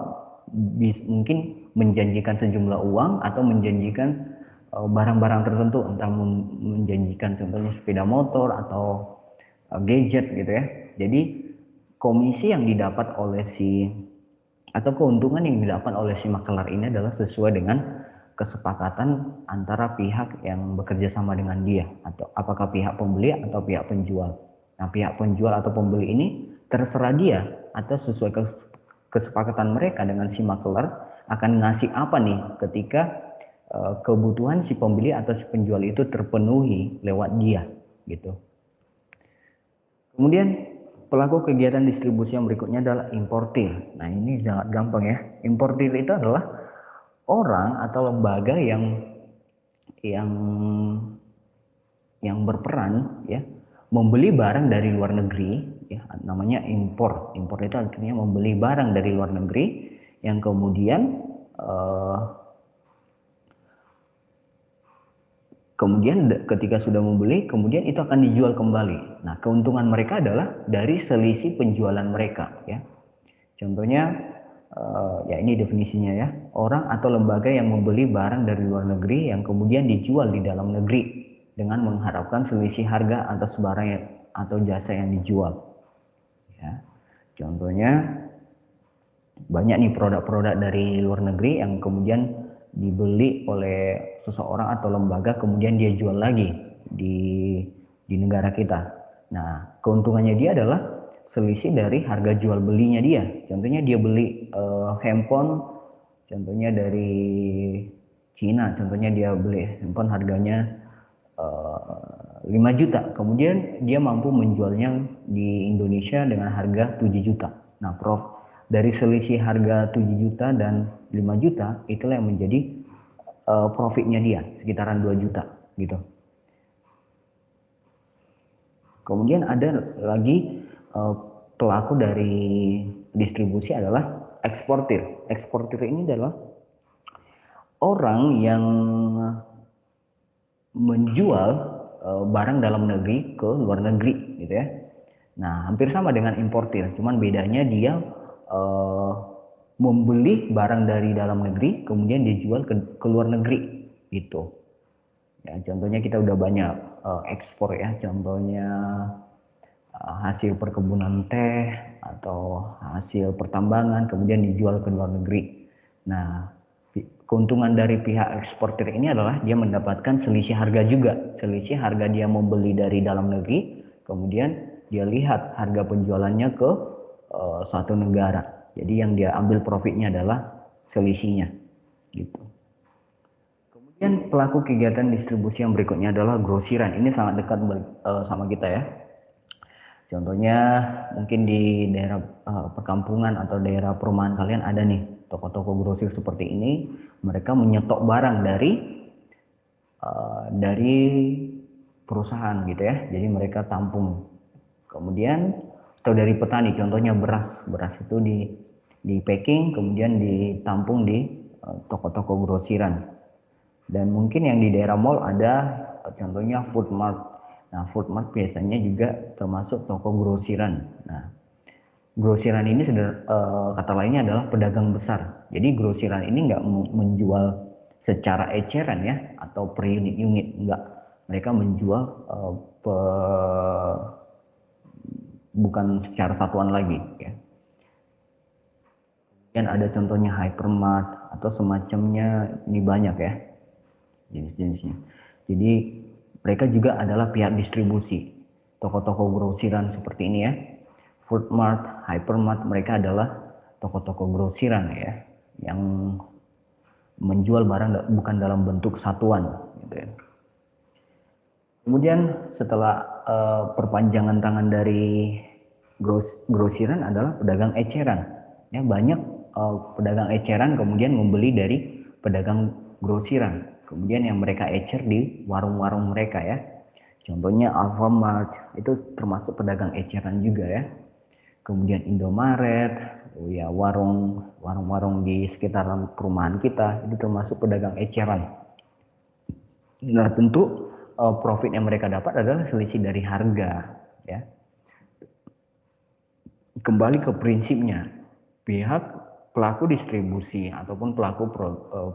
S1: mungkin menjanjikan sejumlah uang atau menjanjikan barang-barang tertentu, entah menjanjikan contohnya sepeda motor atau gadget gitu ya. Jadi komisi yang didapat oleh atau keuntungan yang didapat oleh si makelar ini adalah sesuai dengan kesepakatan antara pihak yang bekerja sama dengan dia, atau apakah pihak pembeli atau pihak penjual. Nah, pihak penjual atau pembeli ini terserah dia, atau sesuai kesepakatan mereka dengan si makelar akan ngasih apa nih ketika kebutuhan si pembeli atau si penjual itu terpenuhi lewat dia gitu. Kemudian pelaku kegiatan distribusi yang berikutnya adalah importir. Nah, ini sangat gampang ya. Importir itu adalah orang atau lembaga yang berperan ya membeli barang dari luar negeri ya, namanya impor. Impor itu artinya membeli barang dari luar negeri yang kemudian ketika sudah membeli, kemudian itu akan dijual kembali. Nah, keuntungan mereka adalah dari selisih penjualan mereka ya. Contohnya ya ini definisinya ya, orang atau lembaga yang membeli barang dari luar negeri yang kemudian dijual di dalam negeri dengan mengharapkan selisih harga atas barang atau jasa yang dijual ya. Contohnya banyak nih produk-produk dari luar negeri yang kemudian dibeli oleh seseorang atau lembaga, kemudian dia jual lagi di negara kita. Nah, keuntungannya dia adalah selisih dari harga jual belinya dia. Contohnya dia beli handphone, contohnya dari Cina, contohnya dia beli handphone harganya 5 juta, kemudian dia mampu menjualnya di Indonesia dengan harga 7 juta. Nah, dari selisih harga 7 juta dan 5 juta, itulah yang menjadi profitnya dia, sekitaran 2 juta gitu. Kemudian ada lagi pelaku dari distribusi adalah eksportir. Eksportir ini adalah orang yang menjual barang dalam negeri ke luar negeri gitu ya. Nah, hampir sama dengan importir, cuman bedanya dia membeli barang dari dalam negeri kemudian dijual ke luar negeri gitu. Ya, contohnya kita udah banyak ekspor ya, contohnya hasil perkebunan teh atau hasil pertambangan kemudian dijual ke luar negeri. Nah, keuntungan dari pihak eksportir ini adalah dia mendapatkan selisih harga juga. Selisih harga dia membeli dari dalam negeri, kemudian dia lihat harga penjualannya ke suatu negara. Jadi yang dia ambil profitnya adalah selisihnya gitu. Kemudian pelaku kegiatan distribusi yang berikutnya adalah grosiran. Ini sangat dekat sama kita ya. Contohnya mungkin di daerah perkampungan atau daerah perumahan kalian ada nih toko-toko grosir seperti ini. Mereka menyetok barang dari perusahaan gitu ya. Jadi mereka tampung. Kemudian atau dari petani, contohnya beras itu di packing kemudian ditampung di toko-toko grosiran. Dan mungkin yang di daerah mall ada contohnya food mart. Nah, food mart biasanya juga termasuk toko grosiran. Nah, grosiran ini kata lainnya adalah pedagang besar. Jadi grosiran ini nggak menjual secara eceran ya atau per unit-unit, enggak. Mereka menjual bukan secara satuan lagi ya. Kemudian ada contohnya hypermart atau semacamnya, ini banyak ya jenis-jenisnya. Jadi mereka juga adalah pihak distribusi. Toko-toko grosiran seperti ini ya, food mart, hypermart, mereka adalah toko-toko grosiran ya, yang menjual barang bukan dalam bentuk satuan gitu ya. Kemudian setelah perpanjangan tangan dari grosiran adalah pedagang eceran. Ya, banyak pedagang eceran kemudian membeli dari pedagang grosiran. Kemudian yang mereka ecer di warung-warung mereka ya. Contohnya Alfamart itu termasuk pedagang eceran juga ya. Kemudian Indomaret, ya warung-warung di sekitaran perumahan kita itu termasuk pedagang eceran. Nah, tentu profit yang mereka dapat adalah selisih dari harga ya. Kembali ke prinsipnya, pihak pelaku distribusi ataupun pelaku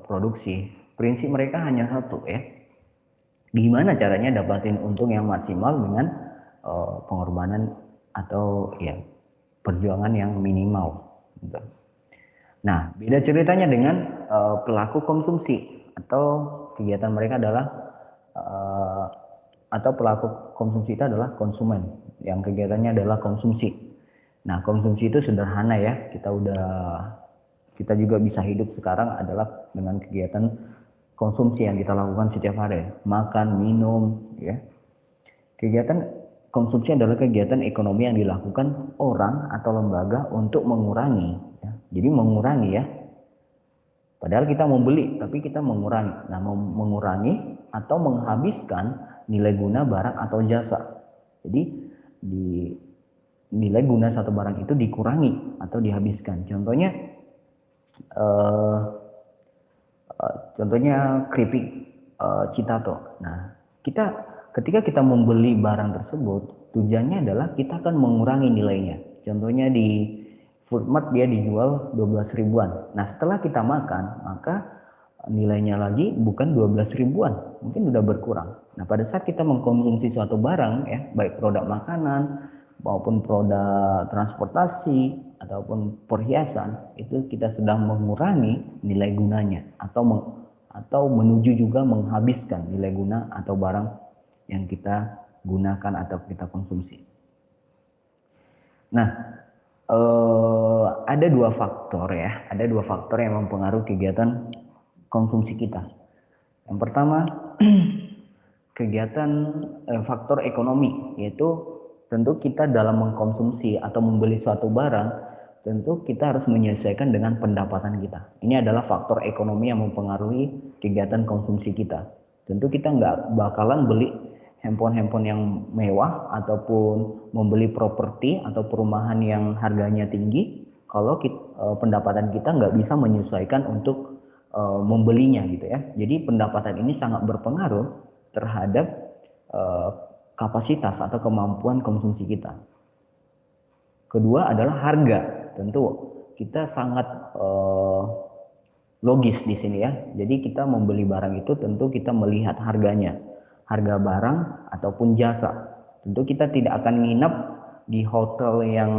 S1: produksi, prinsip mereka hanya satu ya. Gimana caranya dapatin untung yang maksimal dengan pengorbanan atau ya perjuangan yang minimal gitu. Nah, beda ceritanya dengan pelaku konsumsi atau kegiatan mereka adalah atau pelaku konsumsi itu adalah konsumen yang kegiatannya adalah konsumsi. Nah, konsumsi itu sederhana ya, kita juga bisa hidup sekarang adalah dengan kegiatan konsumsi yang kita lakukan setiap hari, makan, minum ya. Kegiatan konsumsi adalah kegiatan ekonomi yang dilakukan orang atau lembaga untuk mengurangi ya. Jadi mengurangi ya, padahal kita mau beli tapi kita mengurangi. Nah, mengurangi atau menghabiskan nilai guna barang atau jasa. Jadi nilai guna satu barang itu dikurangi atau dihabiskan. Contohnya keripik Citato. Nah, ketika kita membeli barang tersebut, tujuannya adalah kita akan mengurangi nilainya. Contohnya di Foodmart dia dijual 12 ribuan. Nah, setelah kita makan, maka nilainya lagi bukan 12 ribuan, mungkin udah berkurang. Nah, pada saat kita mengkonsumsi suatu barang ya, baik produk makanan maupun produk transportasi ataupun perhiasan, itu kita sedang mengurangi nilai gunanya atau menuju juga menghabiskan nilai guna atau barang yang kita gunakan atau kita konsumsi. Nah, ada dua faktor ya, ada dua faktor yang mempengaruhi kegiatan konsumsi kita. Yang pertama, kegiatan faktor ekonomi, yaitu tentu kita dalam mengkonsumsi atau membeli suatu barang, tentu kita harus menyesuaikan dengan pendapatan kita. Ini adalah faktor ekonomi yang mempengaruhi kegiatan konsumsi kita. Tentu kita nggak bakalan beli handphone-handphone yang mewah ataupun membeli properti atau perumahan yang harganya tinggi kalau pendapatan kita nggak bisa menyesuaikan untuk membelinya gitu ya. Jadi pendapatan ini sangat berpengaruh terhadap kapasitas atau kemampuan konsumsi kita. Kedua adalah harga. Tentu kita sangat logis di sini ya. Jadi kita membeli barang itu tentu kita melihat harganya, harga barang ataupun jasa. Tentu kita tidak akan nginep di hotel yang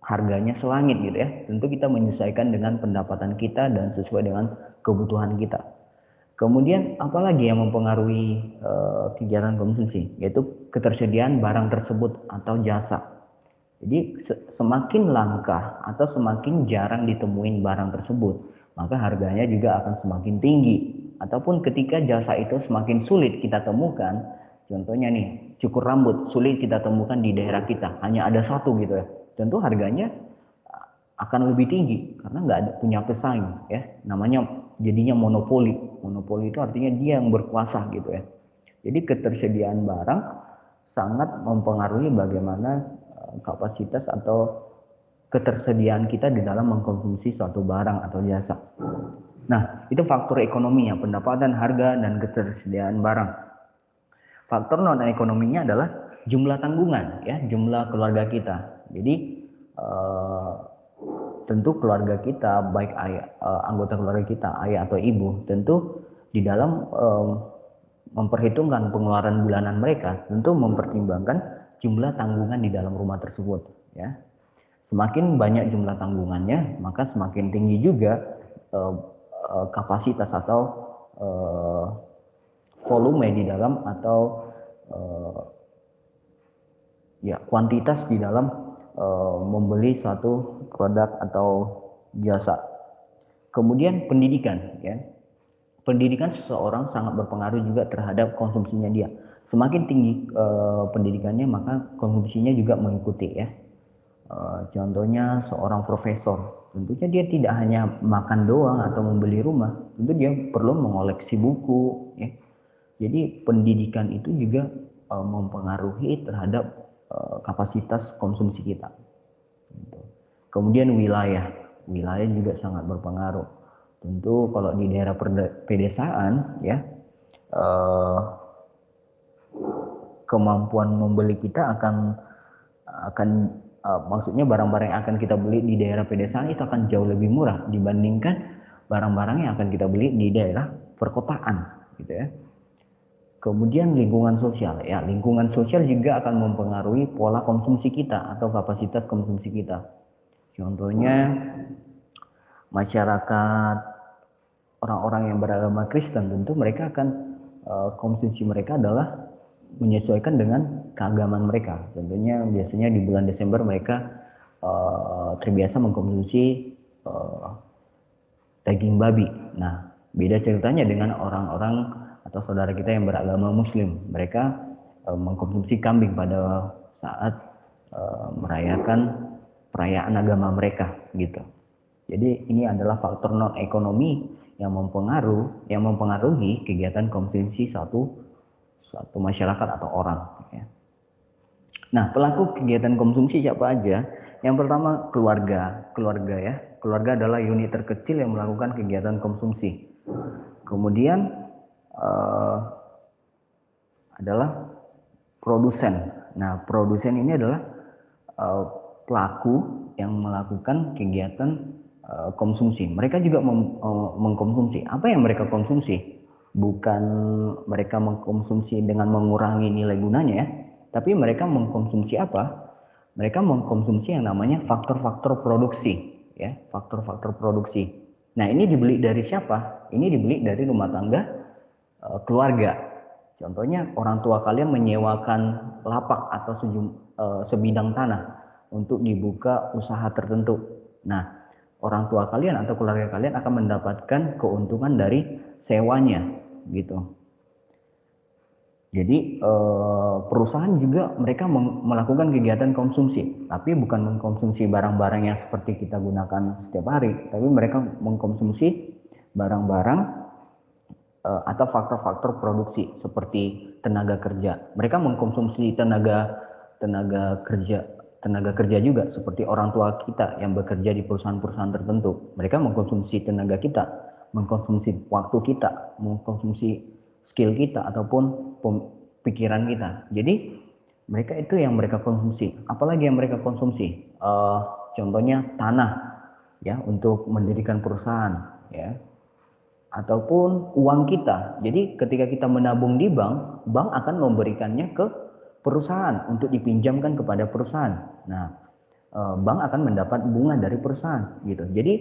S1: harganya selangit gitu ya. Tentu kita menyesuaikan dengan pendapatan kita dan sesuai dengan kebutuhan kita. Kemudian apalagi yang mempengaruhi kegiatan konsumsi, yaitu ketersediaan barang tersebut atau jasa. Jadi semakin langka atau semakin jarang ditemuin barang tersebut, maka harganya juga akan semakin tinggi. Ataupun ketika jasa itu semakin sulit kita temukan, contohnya nih, cukur rambut sulit kita temukan di daerah kita, hanya ada satu gitu ya. Tentu harganya akan lebih tinggi karena nggak ada punya pesaing ya. Namanya jadinya monopoli. Monopoli itu artinya dia yang berkuasa gitu ya. Jadi ketersediaan barang sangat mempengaruhi bagaimana kapasitas atau ketersediaan kita di dalam mengkonsumsi suatu barang atau jasa. Nah, itu faktor ekonominya, pendapatan, harga, dan ketersediaan barang. Faktor non ekonominya adalah jumlah tanggungan, ya, jumlah keluarga kita. Jadi tentu keluarga kita, baik anggota keluarga kita, ayah atau ibu, tentu di dalam memperhitungkan pengeluaran bulanan mereka, tentu mempertimbangkan jumlah tanggungan di dalam rumah tersebut. Ya, semakin banyak jumlah tanggungannya, maka semakin tinggi juga kapasitas atau volume di dalam atau ya kuantitas di dalam membeli suatu produk atau jasa. Kemudian pendidikan, ya. Pendidikan seseorang sangat berpengaruh juga terhadap konsumsinya dia. Semakin tinggi pendidikannya, maka konsumsinya juga mengikuti ya. Contohnya seorang profesor, tentunya dia tidak hanya makan doang atau membeli rumah, tentu dia perlu mengoleksi buku. Ya. Jadi pendidikan itu juga mempengaruhi terhadap kapasitas konsumsi kita. Kemudian wilayah juga sangat berpengaruh. Tentu kalau di daerah pedesaan ya kemampuan membeli kita akan maksudnya barang-barang yang akan kita beli di daerah pedesaan itu akan jauh lebih murah dibandingkan barang-barang yang akan kita beli di daerah perkotaan gitu ya. Kemudian lingkungan sosial ya, lingkungan sosial juga akan mempengaruhi pola konsumsi kita atau kapasitas konsumsi kita. Contohnya masyarakat orang-orang yang beragama Kristen, tentu mereka akan konsumsi mereka adalah menyesuaikan dengan keagamaan mereka. Tentunya biasanya di bulan Desember mereka terbiasa mengkonsumsi daging babi. Nah, beda ceritanya dengan orang-orang atau saudara kita yang beragama Muslim. Mereka mengkonsumsi kambing pada saat merayakan perayaan agama mereka gitu. Jadi ini adalah faktor non ekonomi yang mempengaruhi kegiatan konsumsi suatu masyarakat atau orang. Ya. Nah, pelaku kegiatan konsumsi siapa aja? Yang pertama keluarga ya. Keluarga adalah unit terkecil yang melakukan kegiatan konsumsi. Kemudian adalah produsen. Nah, produsen ini adalah pelaku yang melakukan kegiatan konsumsi. Mereka juga mengkonsumsi. Apa yang mereka konsumsi? Bukan mereka mengkonsumsi dengan mengurangi nilai gunanya ya, tapi mereka mengkonsumsi apa? Mereka mengkonsumsi yang namanya faktor-faktor produksi ya, faktor-faktor produksi. Nah, ini dibeli dari siapa? Ini dibeli dari rumah tangga keluarga. Contohnya orang tua kalian menyewakan lapak atau sebidang tanah. untuk dibuka usaha tertentu. Nah, orang tua kalian atau keluarga kalian akan mendapatkan keuntungan dari sewanya gitu. Jadi perusahaan juga mereka melakukan kegiatan konsumsi, tapi bukan mengkonsumsi barang-barang yang seperti kita gunakan setiap hari, tapi mereka mengkonsumsi barang-barang atau faktor-faktor produksi seperti tenaga kerja. Mereka mengkonsumsi tenaga kerja juga seperti orang tua kita yang bekerja di perusahaan-perusahaan tertentu. Mereka mengkonsumsi tenaga kita, mengkonsumsi waktu kita, mengkonsumsi skill kita ataupun pikiran kita. Jadi mereka itu yang mereka konsumsi. Apalagi yang mereka konsumsi? Contohnya tanah, ya, untuk mendirikan perusahaan, ya, ataupun uang kita. Jadi ketika kita menabung di bank, bank akan memberikannya ke perusahaan untuk dipinjamkan kepada perusahaan. Nah, bank akan mendapat bunga dari perusahaan, gitu. Jadi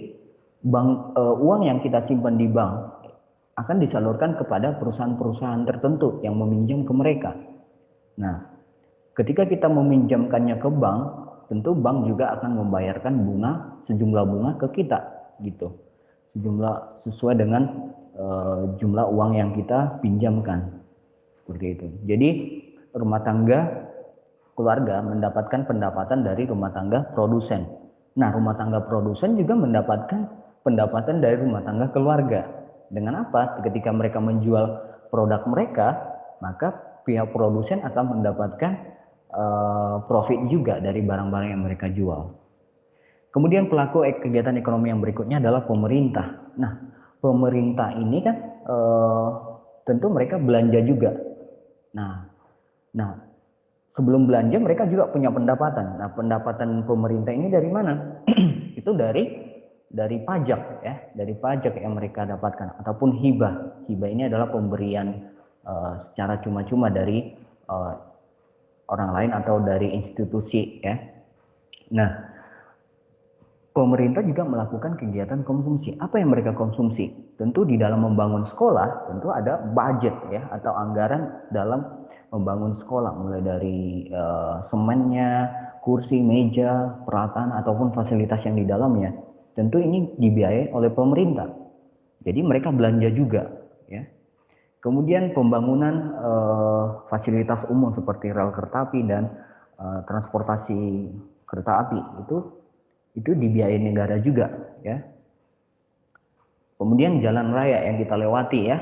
S1: uang yang kita simpan di bank akan disalurkan kepada perusahaan-perusahaan tertentu yang meminjam ke mereka. Nah, ketika kita meminjamkannya ke bank, tentu bank juga akan membayarkan sejumlah bunga ke kita, gitu. Sesuai dengan jumlah uang yang kita pinjamkan, seperti itu. Jadi rumah tangga keluarga mendapatkan pendapatan dari rumah tangga produsen. Nah, rumah tangga produsen juga mendapatkan pendapatan dari rumah tangga keluarga. Dengan apa? Ketika mereka menjual produk mereka, maka pihak produsen akan mendapatkan profit juga dari barang-barang yang mereka jual. Kemudian pelaku kegiatan ekonomi yang berikutnya adalah pemerintah. Nah, pemerintah ini kan tentu mereka belanja juga. Nah, sebelum belanja mereka juga punya pendapatan. Nah, pendapatan pemerintah ini dari mana? Itu dari pajak, ya, dari pajak yang mereka dapatkan ataupun hibah. Hibah ini adalah pemberian secara cuma-cuma dari orang lain atau dari institusi, ya. Nah, pemerintah juga melakukan kegiatan konsumsi. Apa yang mereka konsumsi? Tentu di dalam membangun sekolah, tentu ada budget, ya, atau anggaran dalam membangun sekolah, mulai dari semennya, kursi, meja, peralatan ataupun fasilitas yang di dalamnya. Tentu ini dibiayai oleh pemerintah. Jadi mereka belanja juga, ya. Kemudian pembangunan fasilitas umum seperti rel kereta api dan transportasi kereta api itu dibiayai negara juga, ya. Kemudian jalan raya yang kita lewati, ya.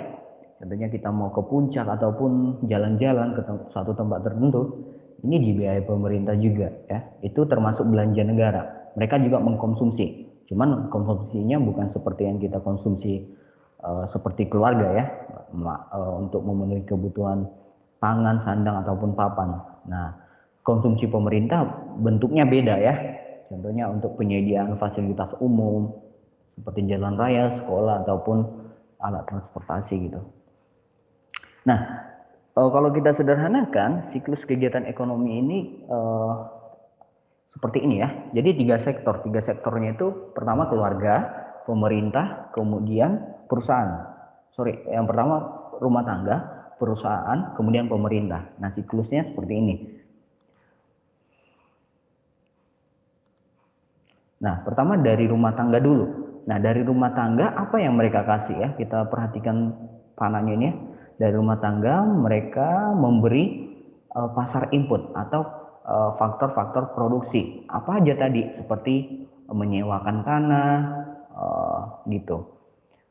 S1: Contohnya kita mau ke puncak ataupun jalan-jalan ke suatu tempat tertentu, ini dibiayai pemerintah juga, ya. Itu termasuk belanja negara. Mereka juga mengkonsumsi. Cuman konsumsinya bukan seperti yang kita konsumsi seperti keluarga, ya. Untuk memenuhi kebutuhan pangan, sandang ataupun papan. Nah, konsumsi pemerintah bentuknya beda, ya. Contohnya untuk penyediaan fasilitas umum seperti jalan raya, sekolah ataupun alat transportasi, gitu. Nah, kalau kita sederhanakan siklus kegiatan ekonomi ini seperti ini, ya. Jadi tiga sektornya itu pertama keluarga, pemerintah, kemudian perusahaan. Yang pertama rumah tangga, perusahaan, kemudian pemerintah. Nah, siklusnya seperti ini. Nah, pertama dari rumah tangga dulu. Nah, dari rumah tangga apa yang mereka kasih, ya? Kita perhatikan panahnya ini, ya. Dari rumah tangga mereka memberi pasar input atau faktor-faktor produksi. Apa aja tadi? Seperti menyewakan tanah, gitu.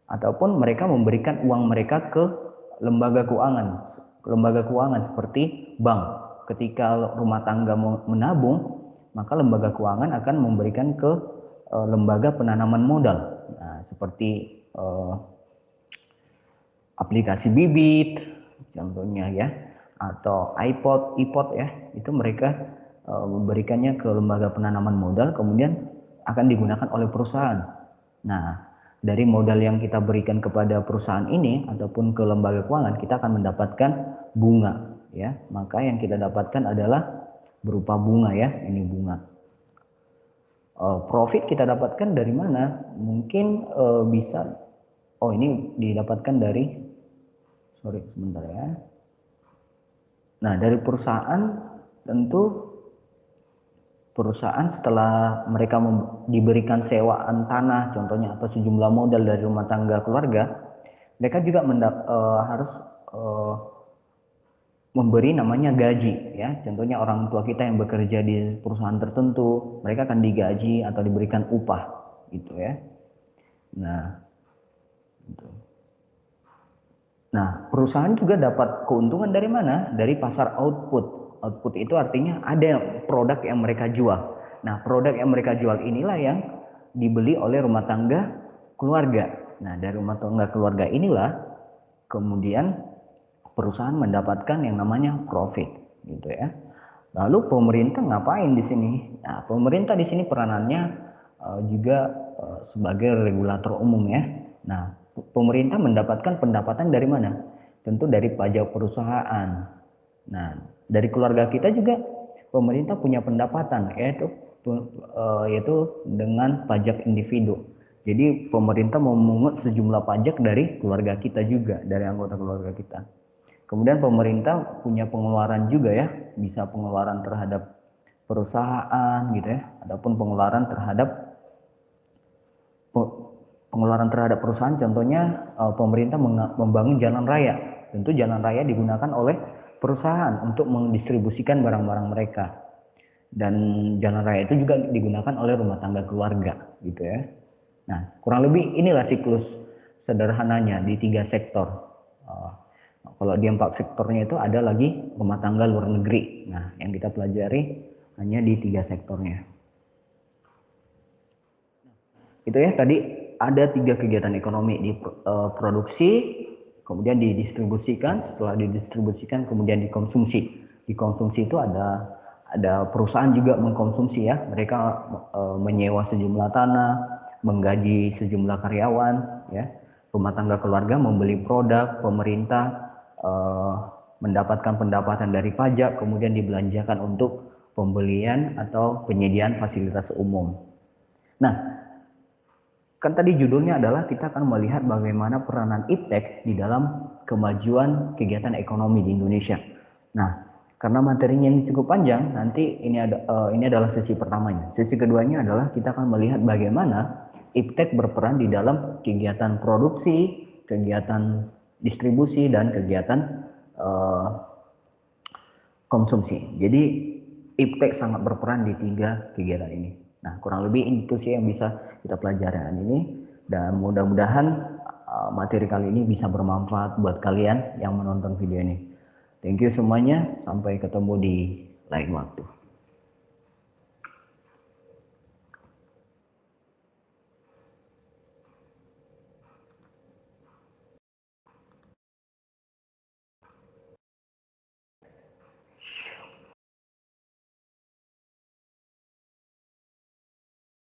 S1: Ataupun mereka memberikan uang mereka ke lembaga keuangan seperti bank. Ketika rumah tangga menabung, maka lembaga keuangan akan memberikan ke lembaga penanaman modal. Nah, seperti aplikasi bibit, contohnya, ya, atau iPod, ya, itu mereka memberikannya ke lembaga penanaman modal, kemudian akan digunakan oleh perusahaan. Nah, dari modal yang kita berikan kepada perusahaan ini ataupun ke lembaga keuangan, kita akan mendapatkan bunga, ya. Maka yang kita dapatkan adalah berupa bunga, ya. Ini bunga. Profit kita dapatkan dari mana? Mungkin bisa, ini didapatkan dari, sebentar, ya. Nah, dari perusahaan tentu perusahaan setelah mereka diberikan sewaan tanah contohnya atau sejumlah modal dari rumah tangga keluarga, mereka juga harus memberi namanya gaji ya. Contohnya orang tua kita yang bekerja di perusahaan tertentu, mereka akan digaji atau diberikan upah gitu ya. Nah, gitu. Nah, perusahaan juga dapat keuntungan dari mana? Dari pasar output. Output itu artinya ada produk yang mereka jual. Nah, produk yang mereka jual inilah yang dibeli oleh rumah tangga keluarga. Nah, dari rumah tangga keluarga inilah kemudian perusahaan mendapatkan yang namanya profit, gitu ya. Lalu pemerintah ngapain di sini? Nah, pemerintah di sini peranannya juga sebagai regulator umum ya. Nah, pemerintah mendapatkan pendapatan dari mana? Tentu dari pajak perusahaan. Nah, dari keluarga kita juga pemerintah punya pendapatan yaitu dengan pajak individu. Jadi pemerintah memungut sejumlah pajak dari keluarga kita juga, dari anggota keluarga kita. Kemudian pemerintah punya pengeluaran juga ya, bisa pengeluaran terhadap perusahaan gitu ya, ataupun pengeluaran terhadap perusahaan, contohnya pemerintah membangun jalan raya. Tentu jalan raya digunakan oleh perusahaan untuk mendistribusikan barang-barang mereka. Dan jalan raya itu juga digunakan oleh rumah tangga keluarga gitu ya. Nah, kurang lebih inilah siklus sederhananya di 3 sektor. Kalau di 4 sektornya itu ada lagi rumah tangga luar negeri. Nah, yang kita pelajari hanya di 3 sektornya. Itu ya, tadi ada 3 kegiatan ekonomi, di produksi, kemudian didistribusikan, setelah didistribusikan kemudian dikonsumsi. Dikonsumsi itu ada perusahaan juga mengkonsumsi ya, mereka menyewa sejumlah tanah, menggaji sejumlah karyawan ya. Rumah tangga keluarga membeli produk, pemerintah mendapatkan pendapatan dari pajak, kemudian dibelanjakan untuk pembelian atau penyediaan fasilitas umum. Nah, kan tadi judulnya adalah kita akan melihat bagaimana peranan IPTEK di dalam kemajuan kegiatan ekonomi di Indonesia. Nah, karena materinya ini cukup panjang, nanti ini adalah sesi pertamanya. Sesi keduanya adalah kita akan melihat bagaimana IPTEK berperan di dalam kegiatan produksi, kegiatan distribusi, dan kegiatan konsumsi. Jadi IPTEK sangat berperan di 3 kegiatan ini. Nah, kurang lebih itu sih yang bisa kita pelajari hari ini, dan mudah-mudahan materi kali ini bisa bermanfaat buat kalian yang menonton video ini. Thank you semuanya, sampai ketemu di lain waktu.